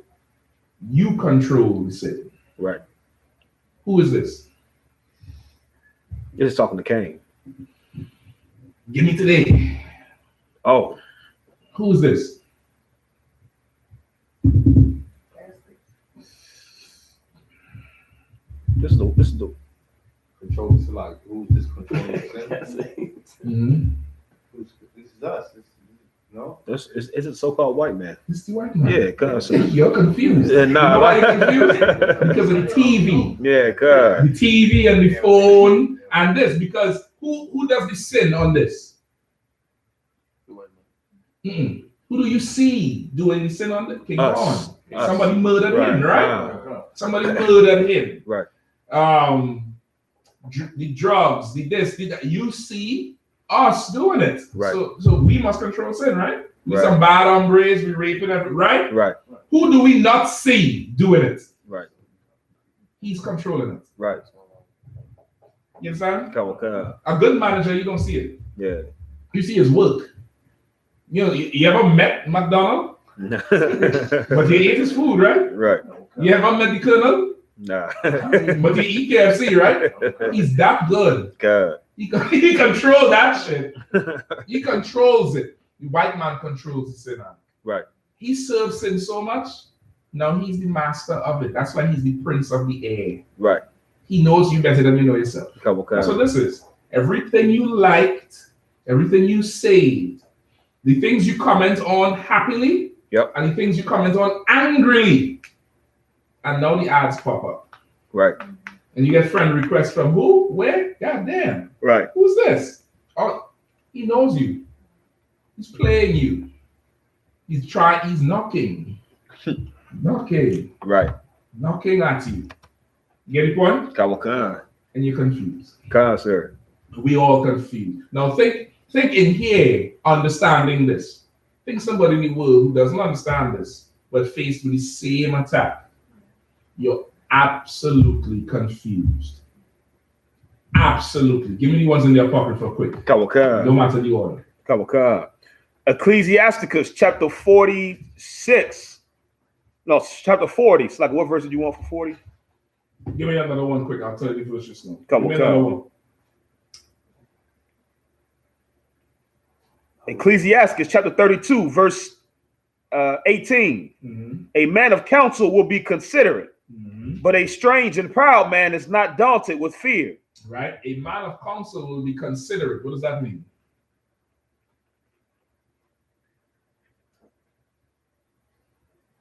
Speaker 1: you control the city.
Speaker 2: Right.
Speaker 1: Who is this?
Speaker 2: You're just talking to Cain.
Speaker 1: Give me today.
Speaker 2: Oh.
Speaker 1: Who is this?
Speaker 2: This is the
Speaker 6: Control this like who's this controlling the sin? This is us. No?
Speaker 2: This is a so-called white man.
Speaker 1: This is the white man.
Speaker 2: Yeah, cuz.
Speaker 1: You're confused.
Speaker 2: Yeah,
Speaker 1: You know why you're confused? Because of the TV.
Speaker 2: Yeah, cuz.
Speaker 1: The TV and the phone and this. Because who does the sin on this? Who do you see doing the sin on this? King
Speaker 2: Us.
Speaker 1: Kong. Somebody murdered him, right? Somebody murdered him.
Speaker 2: Right.
Speaker 1: The drugs, the this, the that. You see us doing it.
Speaker 2: Right.
Speaker 1: So we must control sin, right? We
Speaker 2: Right.
Speaker 1: some bad hombres, we raping every right?
Speaker 2: Right.
Speaker 1: Who do we not see doing it?
Speaker 2: Right.
Speaker 1: he's controlling it.
Speaker 2: Right.
Speaker 1: You understand?
Speaker 2: Come.
Speaker 1: A good manager, you don't see it.
Speaker 2: Yeah.
Speaker 1: You see his work. You know, you ever met McDonald? But you ate his food, right?
Speaker 2: Right.
Speaker 1: You ever met the Colonel?
Speaker 2: Nah.
Speaker 1: But you eat KFC, right? He's that good.
Speaker 2: God.
Speaker 1: He controls that shit. He controls it. The white man controls the sin.
Speaker 2: Right.
Speaker 1: He serves sin so much. Now he's the master of it. That's why he's the prince of the air.
Speaker 2: Right.
Speaker 1: He knows you better than you know yourself.
Speaker 2: Come.
Speaker 1: That's what this is. Everything you liked, everything you saved, the things you comment on happily,
Speaker 2: yep,
Speaker 1: and the things you comment on angrily. And now the ads pop up.
Speaker 2: Right.
Speaker 1: And you get friend requests from who? Where? God damn.
Speaker 2: Right.
Speaker 1: Who's this? Oh, he knows you. He's playing you. He's knocking. Knocking.
Speaker 2: Right.
Speaker 1: Knocking at you. You get the point?
Speaker 2: Come.
Speaker 1: And you're confused.
Speaker 2: Come, sir.
Speaker 1: We all confused. Now think in here, understanding this. Think somebody in the world who doesn't understand this, but faced with the same attack. You're absolutely confused. Absolutely. Give me the ones in their pocket for quick. No matter the order.
Speaker 2: Come. Ecclesiasticus chapter 46. No, chapter 40. It's like, what verse did you want for 40?
Speaker 1: Give me another one quick. I'll tell you the verse just now.
Speaker 2: Come
Speaker 1: Give me another one.
Speaker 2: Ecclesiasticus chapter 32, verse 18.
Speaker 1: Mm-hmm.
Speaker 2: A man of counsel will be considerate, but a strange and proud man is not daunted with fear.
Speaker 1: Right? A man of counsel will be considerate. What does that mean?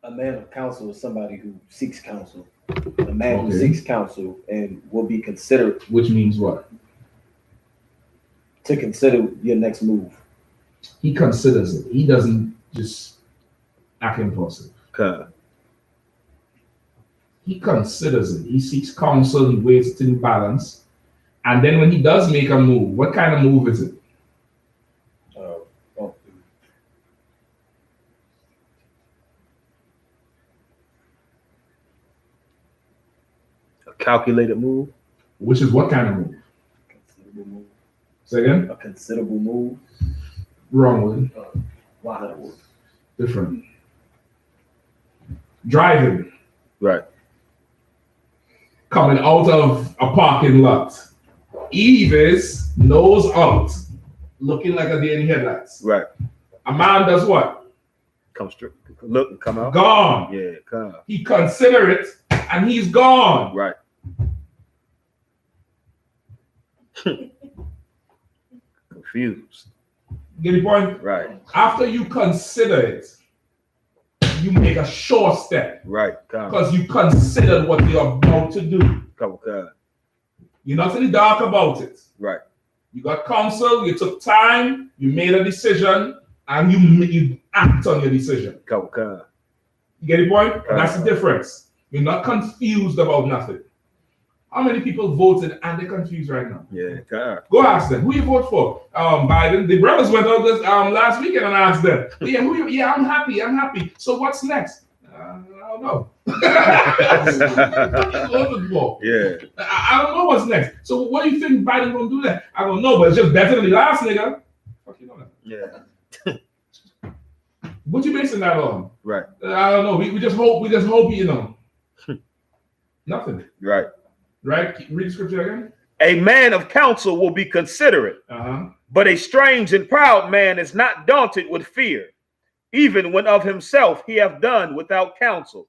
Speaker 4: A man of counsel is somebody who seeks counsel. A man who seeks counsel and will be considerate.
Speaker 1: Which means what?
Speaker 4: To consider your next move.
Speaker 1: He considers it. He doesn't just act impulsive. He considers it. He seeks counsel. He weighs it in balance. And then when he does make a move, what kind of move is it?
Speaker 2: A calculated move.
Speaker 1: Which is what kind of move?
Speaker 4: Considerable move.
Speaker 1: Say again?
Speaker 4: A considerable move.
Speaker 1: Wrong word.
Speaker 4: YAHANNA.
Speaker 1: Different. Driving.
Speaker 2: Right.
Speaker 1: Coming out of a parking lot. Eve is nose out, looking like a deer in headlights.
Speaker 2: Right.
Speaker 1: A man does what?
Speaker 2: Come straight. Look and come out.
Speaker 1: Gone.
Speaker 2: Yeah, come.
Speaker 1: He consider it and he's gone.
Speaker 2: Right. Confused.
Speaker 1: Get the point?
Speaker 2: Right.
Speaker 1: After you consider it, you make a short step.
Speaker 2: Right. Come.
Speaker 1: Because you considered what you're about to do.
Speaker 2: Come.
Speaker 1: You're not in the dark about it.
Speaker 2: Right.
Speaker 1: You got counsel, you took time, you made a decision, and you act on your decision.
Speaker 2: Come.
Speaker 1: You get the point? That's the difference. You're not confused about nothing. How many people voted and they're confused right now?
Speaker 2: Yeah, come.
Speaker 1: Go ask them. Who you vote for? Biden. The brothers went out this last weekend and asked them. Yeah, I'm happy. So what's next? I don't know.
Speaker 2: Yeah.
Speaker 1: I don't know what's next. So what do you think Biden gonna do that? I don't know, but it's just better than the last nigga. Fuck you know that.
Speaker 2: Yeah.
Speaker 1: What you basing that on?
Speaker 2: Right.
Speaker 1: I don't know. We just hope you know. Nothing.
Speaker 2: Right.
Speaker 1: Right? Read the scripture again.
Speaker 2: A man of counsel will be considerate, but a strange and proud man is not daunted with fear, even when of himself he hath done without counsel.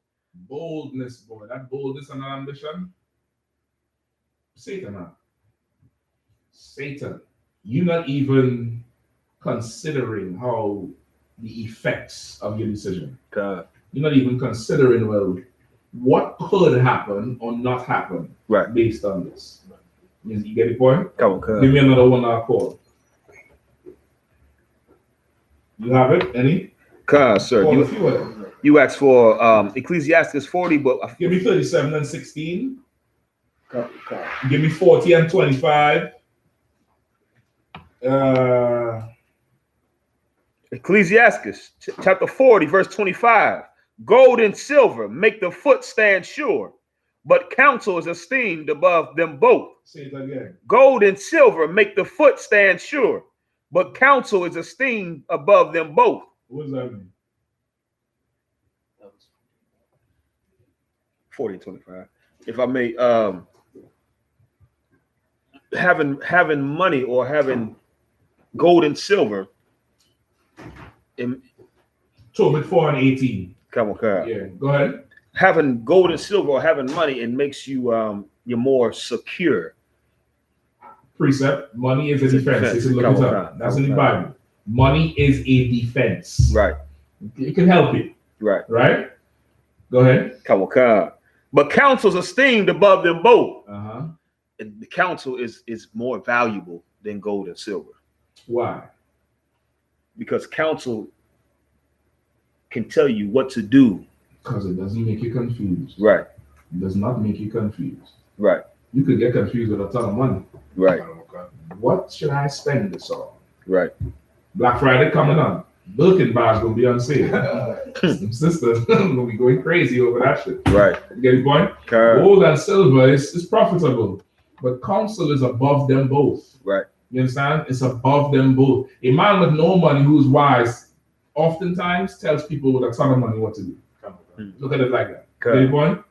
Speaker 1: Boldness, boy. That boldness and ambition. Satan, man. Satan. You're not even considering how the effects of your decision.
Speaker 2: God.
Speaker 1: You're not even considering, well, what could happen or not happen based on this. You get the point?
Speaker 2: Come on.
Speaker 1: Give me another one I'll call. You have it? Any?
Speaker 2: Sir. You asked for Ecclesiasticus 40, but
Speaker 1: give me 37 and 16. Give me 40 and 25.
Speaker 2: Ecclesiasticus chapter 40, verse 25. Gold and silver make the foot stand sure, but counsel is esteemed above them both.
Speaker 1: Say it again.
Speaker 2: Gold and silver make the foot stand sure, but counsel is esteemed above them both.
Speaker 1: What does that mean?
Speaker 2: 40 and 25. If I may, having money or having gold and silver.
Speaker 1: Tobit 4 and 18.
Speaker 2: Come on.
Speaker 1: Yeah, go ahead.
Speaker 2: Having gold and silver or having money, it makes you you're more secure.
Speaker 1: Precept: money is a defense. It's look it up. That's in the Bible. Money is a defense.
Speaker 2: Right.
Speaker 1: It can help you.
Speaker 2: Right.
Speaker 1: Right. Go ahead.
Speaker 2: Come on. But counsel's esteemed above them both. And the counsel is more valuable than gold and silver.
Speaker 1: Why?
Speaker 2: Because counsel can tell you what to do.
Speaker 1: Because it doesn't make you confused.
Speaker 2: Right.
Speaker 1: It does not make you confused.
Speaker 2: Right.
Speaker 1: You could get confused with a ton of money.
Speaker 2: Right.
Speaker 1: What should I spend this on?
Speaker 2: Right.
Speaker 1: Black Friday coming on. Birkin bars gonna be on sale. Some sisters gonna be going crazy over that shit.
Speaker 2: Right.
Speaker 1: You get the point? Gold and silver is profitable, but counsel is above them both.
Speaker 2: Right.
Speaker 1: You understand? It's above them both. A man with no money who's wise oftentimes tells people with a ton of money what to do. Look at it like that. Get the point?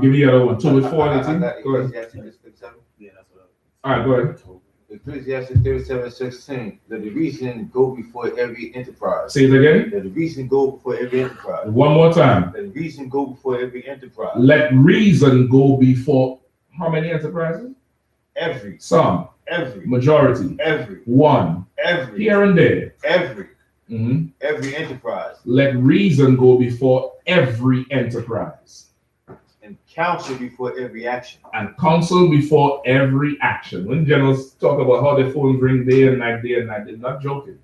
Speaker 1: Give me the other one. 2 with 4 and 18. Go ahead.
Speaker 3: Yeah, that's what
Speaker 1: All right, go ahead.
Speaker 6: Ecclesiastes 37:16. Let the reason go before every enterprise.
Speaker 1: Say it again.
Speaker 6: Let the reason go before every enterprise.
Speaker 1: One more time.
Speaker 6: Let the reason go before every enterprise.
Speaker 1: Let reason go before how many enterprises?
Speaker 6: Every.
Speaker 1: Some.
Speaker 6: Every.
Speaker 1: Majority.
Speaker 6: Every.
Speaker 1: One.
Speaker 6: Every.
Speaker 1: Here and there.
Speaker 6: Every. Every enterprise.
Speaker 1: Let reason go before every enterprise.
Speaker 6: And counsel before every action.
Speaker 1: And counsel before every action. When generals talk about how their phones ring day and night, they're not joking.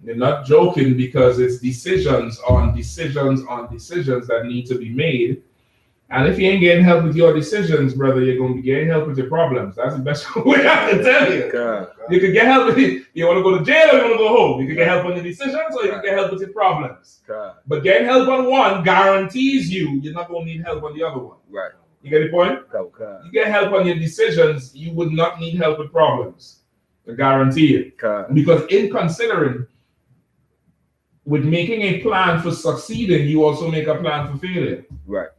Speaker 1: They're not joking because it's decisions on decisions on decisions that need to be made. And if you ain't getting help with your decisions, brother, you're going to be getting help with your problems. That's the best way I can tell you. You can get help with it. You want to go to jail or you want to go home. You can get help on your decisions or you can get help with your problems. But getting help on one guarantees you're not going to need help on the other one.
Speaker 2: Right.
Speaker 1: You get the point? You get help on your decisions, you would not need help with problems. I guarantee it. Because in considering, with making a plan for succeeding, you also make a plan for failure.
Speaker 2: Right.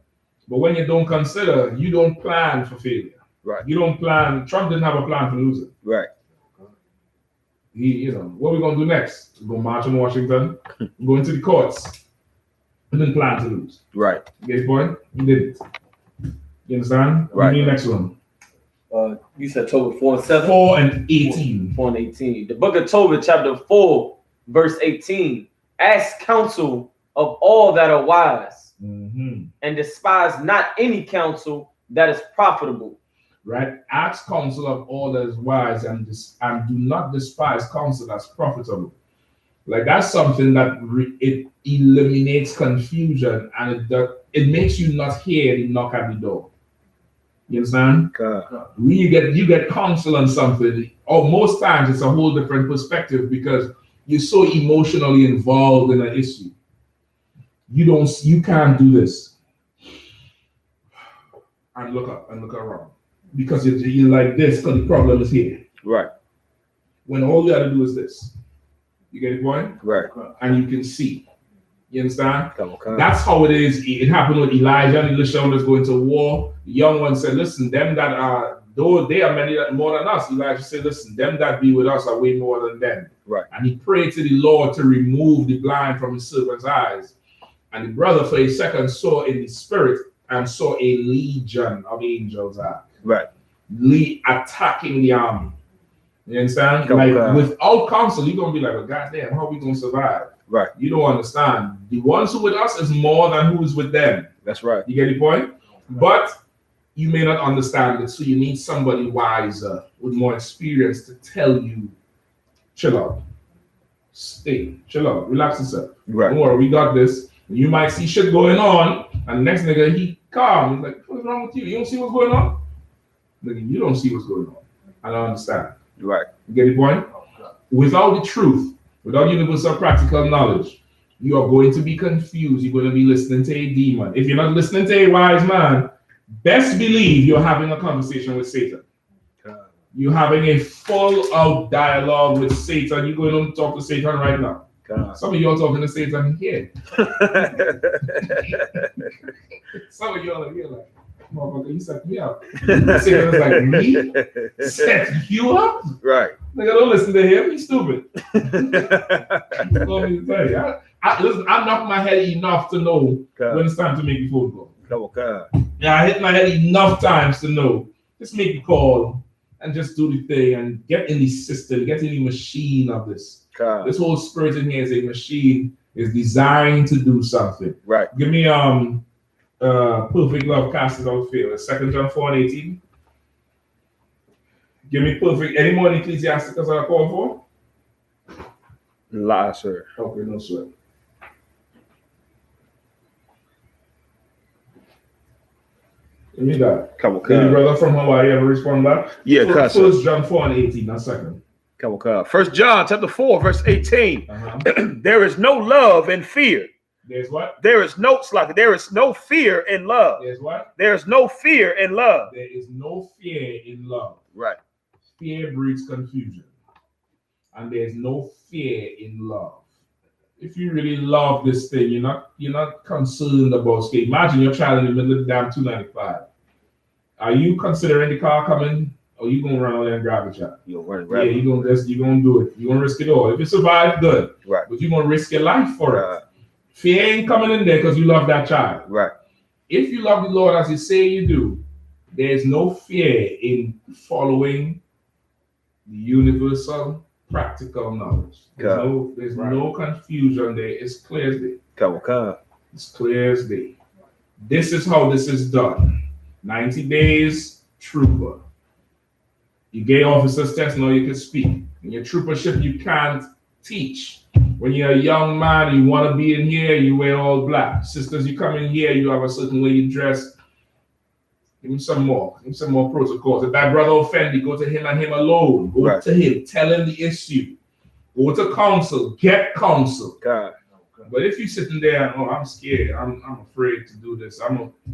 Speaker 1: But when you don't consider, you don't plan for failure.
Speaker 2: Right.
Speaker 1: You don't plan. Trump didn't have a plan for losing.
Speaker 2: Right.
Speaker 1: What are we going to do next? We're going to march on Washington, go into the courts. He didn't plan to lose.
Speaker 2: Right.
Speaker 1: You get the point? He didn't. You understand?
Speaker 2: Right.
Speaker 1: Give me the next one.
Speaker 4: You said Tobit 4 and 7?
Speaker 1: 4 and 18.
Speaker 4: 4 and 18. The book of Tobit, chapter 4, verse 18. Ask counsel of all that are wise. And despise not any counsel that is profitable.
Speaker 1: Right? Ask counsel of all that is wise and do not despise counsel that's profitable. Like that's something that it eliminates confusion and it makes you not hear the knock at the door. You understand? When you get counsel on something, or most times it's a whole different perspective because you're so emotionally involved in an issue. You can't do this. And look up and look around. Because you're like this, because the problem is here.
Speaker 2: Right.
Speaker 1: When all you gotta do is this. You get the point?
Speaker 2: Right.
Speaker 1: And you can see. You understand? That's how it is. It happened with Elijah and Elisha was going to war. The young one said, listen, them that are, though they are many more than us, Elijah said, listen, them that be with us are way more than them.
Speaker 2: Right.
Speaker 1: And he prayed to the Lord to remove the blind from his servant's eyes. And the brother for a second saw in the spirit and saw a legion of angels
Speaker 2: right,
Speaker 1: attacking the army. You understand? Without counsel, you're gonna be like, well, goddamn, how are we gonna survive?
Speaker 2: Right.
Speaker 1: You don't understand. The ones who with us is more than who is with them.
Speaker 2: That's right.
Speaker 1: You get the point? But you may not understand it, so you need somebody wiser with more experience to tell you, chill out. Stay, chill out, relax yourself.
Speaker 2: Right.
Speaker 1: Don't worry, we got this. You might see shit going on, and the next nigga, he calm. He's like, what's wrong with you? You don't see what's going on? Nigga, you don't see what's going on. I don't understand.
Speaker 2: Right.
Speaker 1: You get the point? Without the truth, without universal practical knowledge, You are going to be confused. You're going to be listening to a demon. If you're not listening to a wise man, best believe you're having a conversation with Satan. You're having a full-out dialogue with Satan. You're going to talk to Satan right now. Some of you are talking to Satan here. Some of you are here like, motherfucker, you set me up. Satan is like, me? Set you up?
Speaker 2: Right.
Speaker 1: Nigga, don't listen to him. He's stupid. Listen, I knock my head enough to know when it's time to make the phone call. Yeah, I hit my head enough times to know. Just make the call and just do the thing and get in the system, get in the machine of this. This whole spirit in here is a machine, is designed to do something.
Speaker 2: Right.
Speaker 1: Give me perfect love casteth out fear. 2 John 4:18. Give me perfect. Any more ecclesiasticals that I call for?
Speaker 2: La, sir.
Speaker 1: Okay, no sweat. Give me that.
Speaker 2: Come on,
Speaker 1: Did the brother from Hawaii ever respond back?
Speaker 2: Yeah,
Speaker 1: First John 4:18. Not second.
Speaker 2: Come on, 1 John chapter 4, verse 18. There is no love in fear.
Speaker 1: There's what?
Speaker 2: There is no fear in love.
Speaker 1: There's what?
Speaker 2: There's no fear in love.
Speaker 1: There is no fear in love.
Speaker 2: Right.
Speaker 1: Fear breeds confusion. And there's no fear in love. If you really love this thing, you're not concerned about state. Imagine your child in the middle of the damn 295. Are you considering the car coming? Or you gonna run out there and grab the child?
Speaker 2: You're gonna
Speaker 1: you're gonna do it. You're gonna risk it all. If you survive, good.
Speaker 2: Right.
Speaker 1: But you're gonna risk your life for it. Fear ain't coming in there because you love that child.
Speaker 2: Right.
Speaker 1: If you love the Lord as you say you do, there's no fear in following the universal practical knowledge. There's no confusion there. It's clear as day. It's clear as day. This is how this is done. 90 days, trooper. You gay officers test, now you can speak. In your troopership, you can't teach. When you're a young man, you want to be in here, you wear all black. Sisters, you come in here, you have a certain way you dress. Give him some more. Give him some more protocols. If that brother offend you, go to him and him alone. Go to him. Tell him the issue. Go to counsel. Get counsel. But if you're sitting there and, oh, I'm scared, I'm afraid to do this.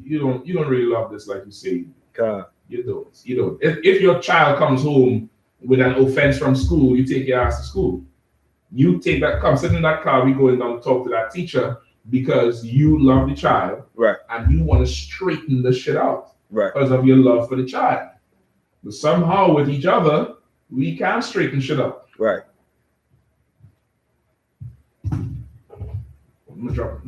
Speaker 1: You don't really love this like you say. You don't. If your child comes home with an offense from school, you take your ass to school. You take that, come sit in that car, we going down to talk to that teacher because you love the child.
Speaker 2: Right.
Speaker 1: And you want to straighten the shit out.
Speaker 2: Right.
Speaker 1: Because of your love for the child. But somehow with each other, we can't straighten shit up.
Speaker 2: Right.
Speaker 1: I'm gonna drop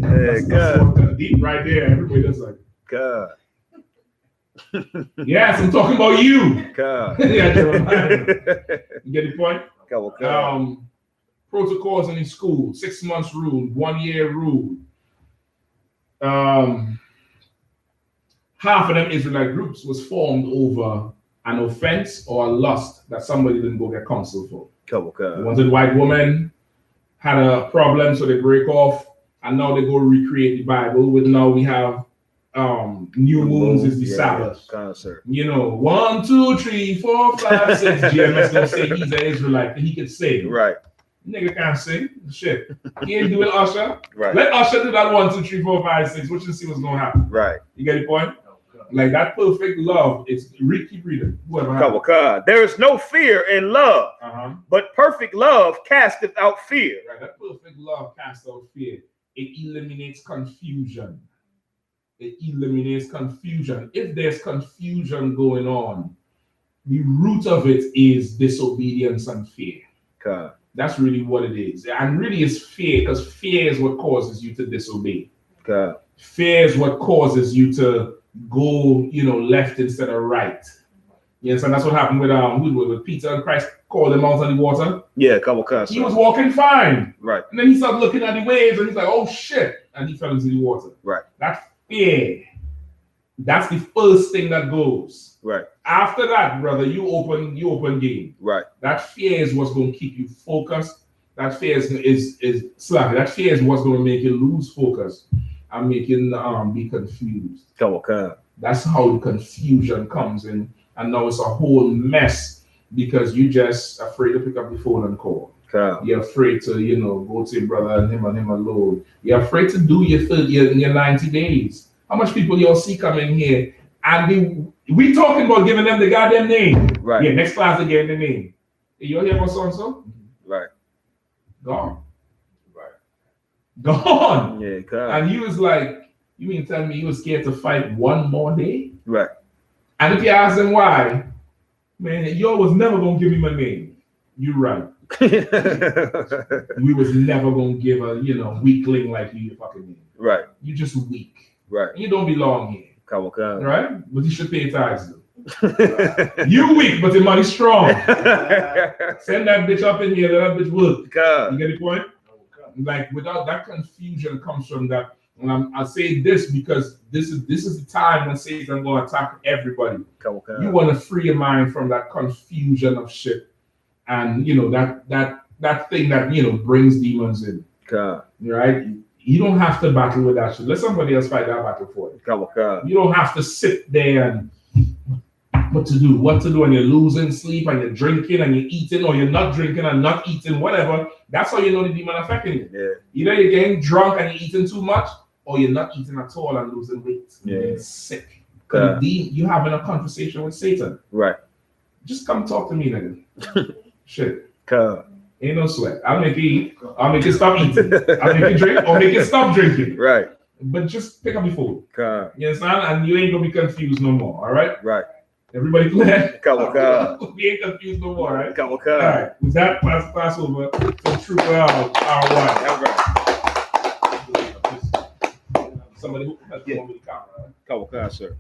Speaker 2: Hey,
Speaker 1: God. Deep right there. Everybody does like
Speaker 2: God.
Speaker 1: Yes, I'm talking about you.
Speaker 2: God.
Speaker 1: Yeah, you get the point?
Speaker 2: God.
Speaker 1: Protocols in the school, 6 months rule, 1 year rule. Half of them Israelite groups was formed over an offense or a lust that somebody didn't go get counsel for. They wanted white woman, had a problem, so they break off, and now they go recreate the Bible. With now we have new moons is the Sabbath. You know, 1, 2, 3, 4, 5, 6. GMS don't say he's an Israelite. He can sing.
Speaker 2: Right.
Speaker 1: Nigga can't sing. Shit. He ain't doing Usher.
Speaker 2: Right.
Speaker 1: Let Usher do that 1, 2, 3, 4, 5, 6. Watch and see what's gonna happen.
Speaker 2: Right.
Speaker 1: You get the point? Like that perfect love. It's keep reading.
Speaker 2: There is no fear in love, but perfect love casteth out fear.
Speaker 1: Right. That perfect love casts out fear. It eliminates confusion. It eliminates confusion. If there's confusion going on, the root of it is disobedience and fear. That's really what it is. And really it's fear, because fear is what causes you to disobey. Fear is what causes you to go, left instead of right. Yes, and that's what happened with Peter and Christ called him out on the water.
Speaker 2: Yeah, couple cuts.
Speaker 1: He was walking fine.
Speaker 2: Right.
Speaker 1: And then he started looking at the waves and he's like, oh shit. And he fell into the water.
Speaker 2: Right.
Speaker 1: That's fear. That's the first thing that goes.
Speaker 2: Right.
Speaker 1: After that, brother, you open game.
Speaker 2: Right.
Speaker 1: That fear is what's going to keep you focused. That fear is slacking. That fear is what's going to make you lose focus and make you be confused.
Speaker 2: Couple cuts.
Speaker 1: That's how the confusion comes in. And now it's a whole mess because you just afraid to pick up the phone and call. You're afraid to, go to your brother and him alone. You're afraid to do your 90 days. How much people you'll see come in here and we talking about giving them the goddamn name.
Speaker 2: Right.
Speaker 1: Yeah, next class again the name. You'll hear about so-and-so?
Speaker 2: Right.
Speaker 1: Gone.
Speaker 6: Right.
Speaker 1: Gone.
Speaker 2: Yeah,
Speaker 1: and he was like, you mean tell me he was scared to fight one more day?
Speaker 2: Right. And
Speaker 1: if you ask him why, man, you was never gonna give me my name. You're right. We was never gonna give a weakling like you your fucking name.
Speaker 2: Right.
Speaker 1: You just weak.
Speaker 2: Right.
Speaker 1: You don't belong here.
Speaker 2: Come on.
Speaker 1: Right? But you should pay tithes though. You weak, but the money strong. Send that bitch up in here, let that bitch work. You get the point? Like without that confusion comes from that. And I say this because this is the time when Satan gonna attack everybody. You want to free your mind from that confusion of shit, and that thing that brings demons in. Right? You don't have to battle with that shit. Let somebody else fight that battle for you. You don't have to sit there and what to do when you're losing sleep and you're drinking and you're eating, or you're not drinking and not eating, whatever. That's how you know the demon affecting you.
Speaker 2: Yeah.
Speaker 1: Either you're getting drunk and you're eating too much, or you're not eating at all and losing weight. You're sick. You're having a conversation with Satan.
Speaker 2: Right.
Speaker 1: Just come talk to me, nigga. Shit. Ain't no sweat. I'll make you eat. I'll make you stop eating. I'll make you drink or make you stop drinking.
Speaker 2: Right.
Speaker 1: But just pick up your food. You understand? And you ain't gonna be confused no more. All right?
Speaker 2: Right.
Speaker 1: Everybody clear?
Speaker 2: We
Speaker 1: ain't confused no more, right?
Speaker 2: All
Speaker 1: right. With that, pass over to Trooper R1.
Speaker 2: All right.
Speaker 1: Somebody who has the one with the camera, right?
Speaker 2: Sir.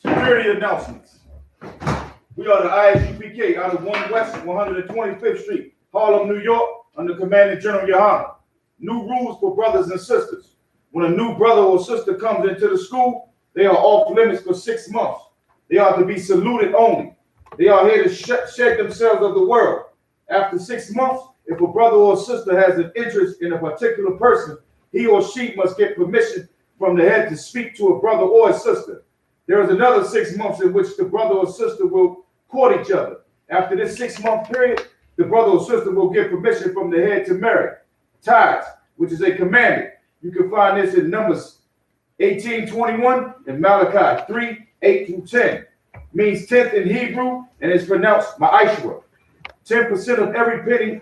Speaker 3: Security announcements. We are the I.S.U.P.K. out of 1 West 125th Street, Harlem, New York, under Commanding General YAHANNA. New rules for brothers and sisters. When a new brother or sister comes into the school, they are off limits for 6 months. They are to be saluted only. They are here to shed themselves of the world. After 6 months, if a brother or sister has an interest in a particular person, he or she must get permission from the head to speak to a brother or a sister. There is another 6 months in which the brother or sister will court each other. After this 6-month period, the brother or sister will get permission from the head to marry. Tithes, which is a commandment. You can find this in Numbers 18:21 and Malachi 3:8-10. Means 10th in Hebrew and is pronounced ma'ashra. 10% of every penny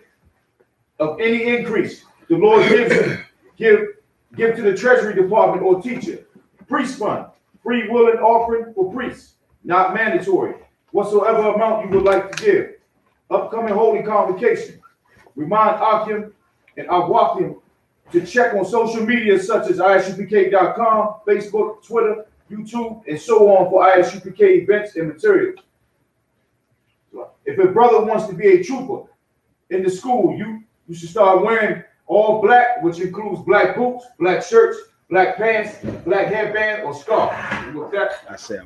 Speaker 3: of any increase the Lord gives you, give to the Treasury Department or teacher. Priest fund, free will and offering for priests, not mandatory. Whatsoever amount you would like to give. Upcoming holy convocation. Remind Akim and Awakim to check on social media such as ISUPK.com, Facebook, Twitter, YouTube, and so on for I.S.U.P.K. events and materials. If a brother wants to be a trooper in the school, you should start wearing all black, which includes black boots, black shirts, black pants, black headband, or scarf. With that,
Speaker 2: I say a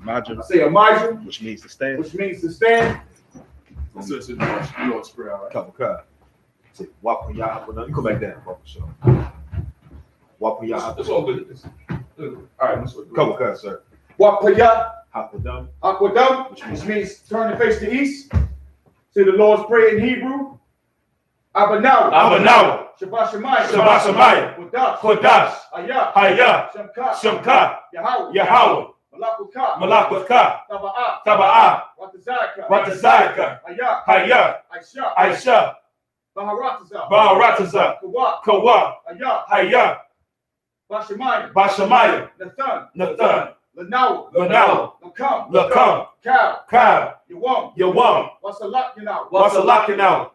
Speaker 2: margin.
Speaker 3: Which
Speaker 2: means to stand.
Speaker 1: So it's a Lord's Prayer, right?
Speaker 6: Say, walk on y'all. You go back down, bro. So, walk on y'all.
Speaker 1: It's all good. All right, let's go.
Speaker 6: Couple cuts, sir.
Speaker 3: Wapaya,
Speaker 6: Hakwadam.
Speaker 3: Aquadam, which means turn and face the east. Say the Lord's Prayer in Hebrew. Abanawa. Shabbat Shemayim.
Speaker 2: Kodash.
Speaker 3: Ayah.
Speaker 2: Shamka.
Speaker 3: Yahweh.
Speaker 2: Malakwaka. Taba'ah. Watazaka.
Speaker 3: Ayah.
Speaker 2: Aisha. Baharataza. Kawa. Hayah. Bashamayim. Nathan. Lanawa. Lakam. Cow. Yawam. Wasalakinawa.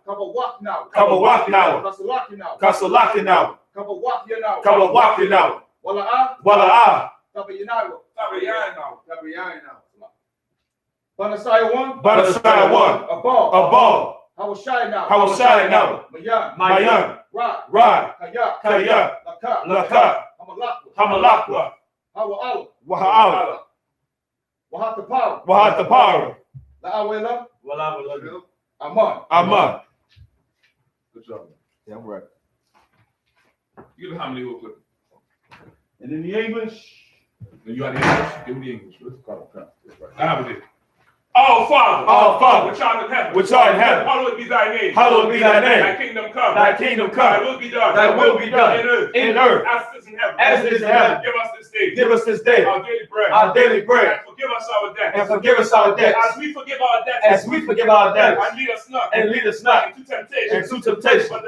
Speaker 2: Kabawakinawa. Kasalakinawa. Kabawakinawa. Wala'ah.
Speaker 3: Banasaya 1.
Speaker 2: Abal. Hawashai. Mayan. Rod. Kaya. Laka. Hamalakwa. Waha'ala. Wahatapara. Aman.
Speaker 1: Good job.
Speaker 6: Yeah, I'm right.
Speaker 1: You know how many will clip?
Speaker 3: And in the English,
Speaker 1: You got the English? Give me the English. Let's call it. I have it. Our Father, which art in heaven, hallowed be thy name.
Speaker 2: Hallowed be thy name.
Speaker 1: Thy kingdom come.
Speaker 2: Thy kingdom come.
Speaker 1: Thy will be done.
Speaker 2: Thy will be done.
Speaker 1: In earth. As it is in heaven.
Speaker 2: As it is in heaven.
Speaker 1: Give us this day.
Speaker 2: Give us this day
Speaker 1: Our daily bread.
Speaker 2: our daily bread.
Speaker 1: And forgive us our debts.
Speaker 2: And forgive us our debts.
Speaker 1: As we forgive our debts.
Speaker 2: As we forgive our debts.
Speaker 1: And lead us not.
Speaker 2: And lead us not
Speaker 1: into temptation.
Speaker 2: into temptation.
Speaker 1: But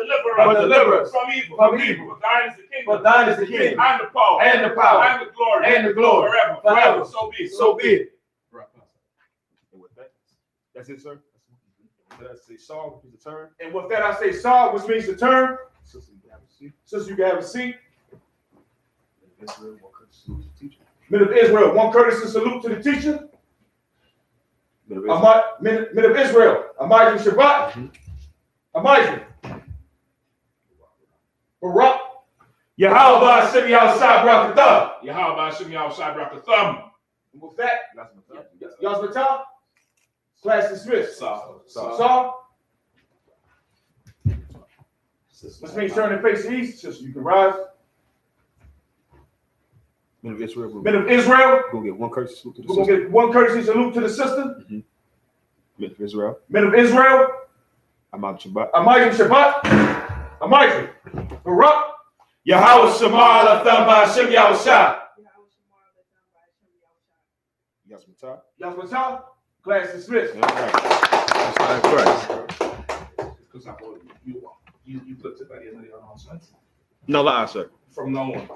Speaker 1: deliver us from evil.
Speaker 2: From evil.
Speaker 1: For thine is the kingdom.
Speaker 2: For thine is the kingdom.
Speaker 1: And the power.
Speaker 2: And the power.
Speaker 1: And the glory.
Speaker 2: And the glory.
Speaker 1: Forever. So be it.
Speaker 2: So be it.
Speaker 3: and with that, that's it, sir. That's say Saul, which means to turn.
Speaker 2: And with that, I say Saul, which means to turn.
Speaker 3: Sister, you can have a seat.
Speaker 2: Sister, you can have a seat.
Speaker 3: Israel, one courtesy salute to the teacher.
Speaker 2: Men of Israel, one courtesy salute to the teacher.
Speaker 3: Men of Israel.
Speaker 2: Men of Israel, Amijah Shabbat. Amijah. Barak. Yahweh Hashem Yahushua brought the thumb.
Speaker 1: Yahweh Hashem Yahushua brought the thumb.
Speaker 2: And with that,
Speaker 3: That's my time.
Speaker 2: y'all's my time. Class dismissed. Saul. Which means turn and face the east. Sister, you can rise.
Speaker 3: Men of Israel.
Speaker 2: Men of Israel.
Speaker 3: Go get one courtesy salute to the
Speaker 2: We're going
Speaker 3: sister.
Speaker 2: to get one courtesy salute to the sister.
Speaker 3: Men of Israel.
Speaker 2: Men of Israel.
Speaker 3: Ahmad Shabbat.
Speaker 2: Amijah Shabbat. Amijah. Barak. Yahweh Shema Latham Hashem Yahushua.
Speaker 3: Yes, my time.
Speaker 2: Y'all's my time. Class dismissed.
Speaker 3: All right. That's not Christ.
Speaker 1: Because I thought you put it by the end of the announcement.
Speaker 3: No lie, sir.
Speaker 1: From now on.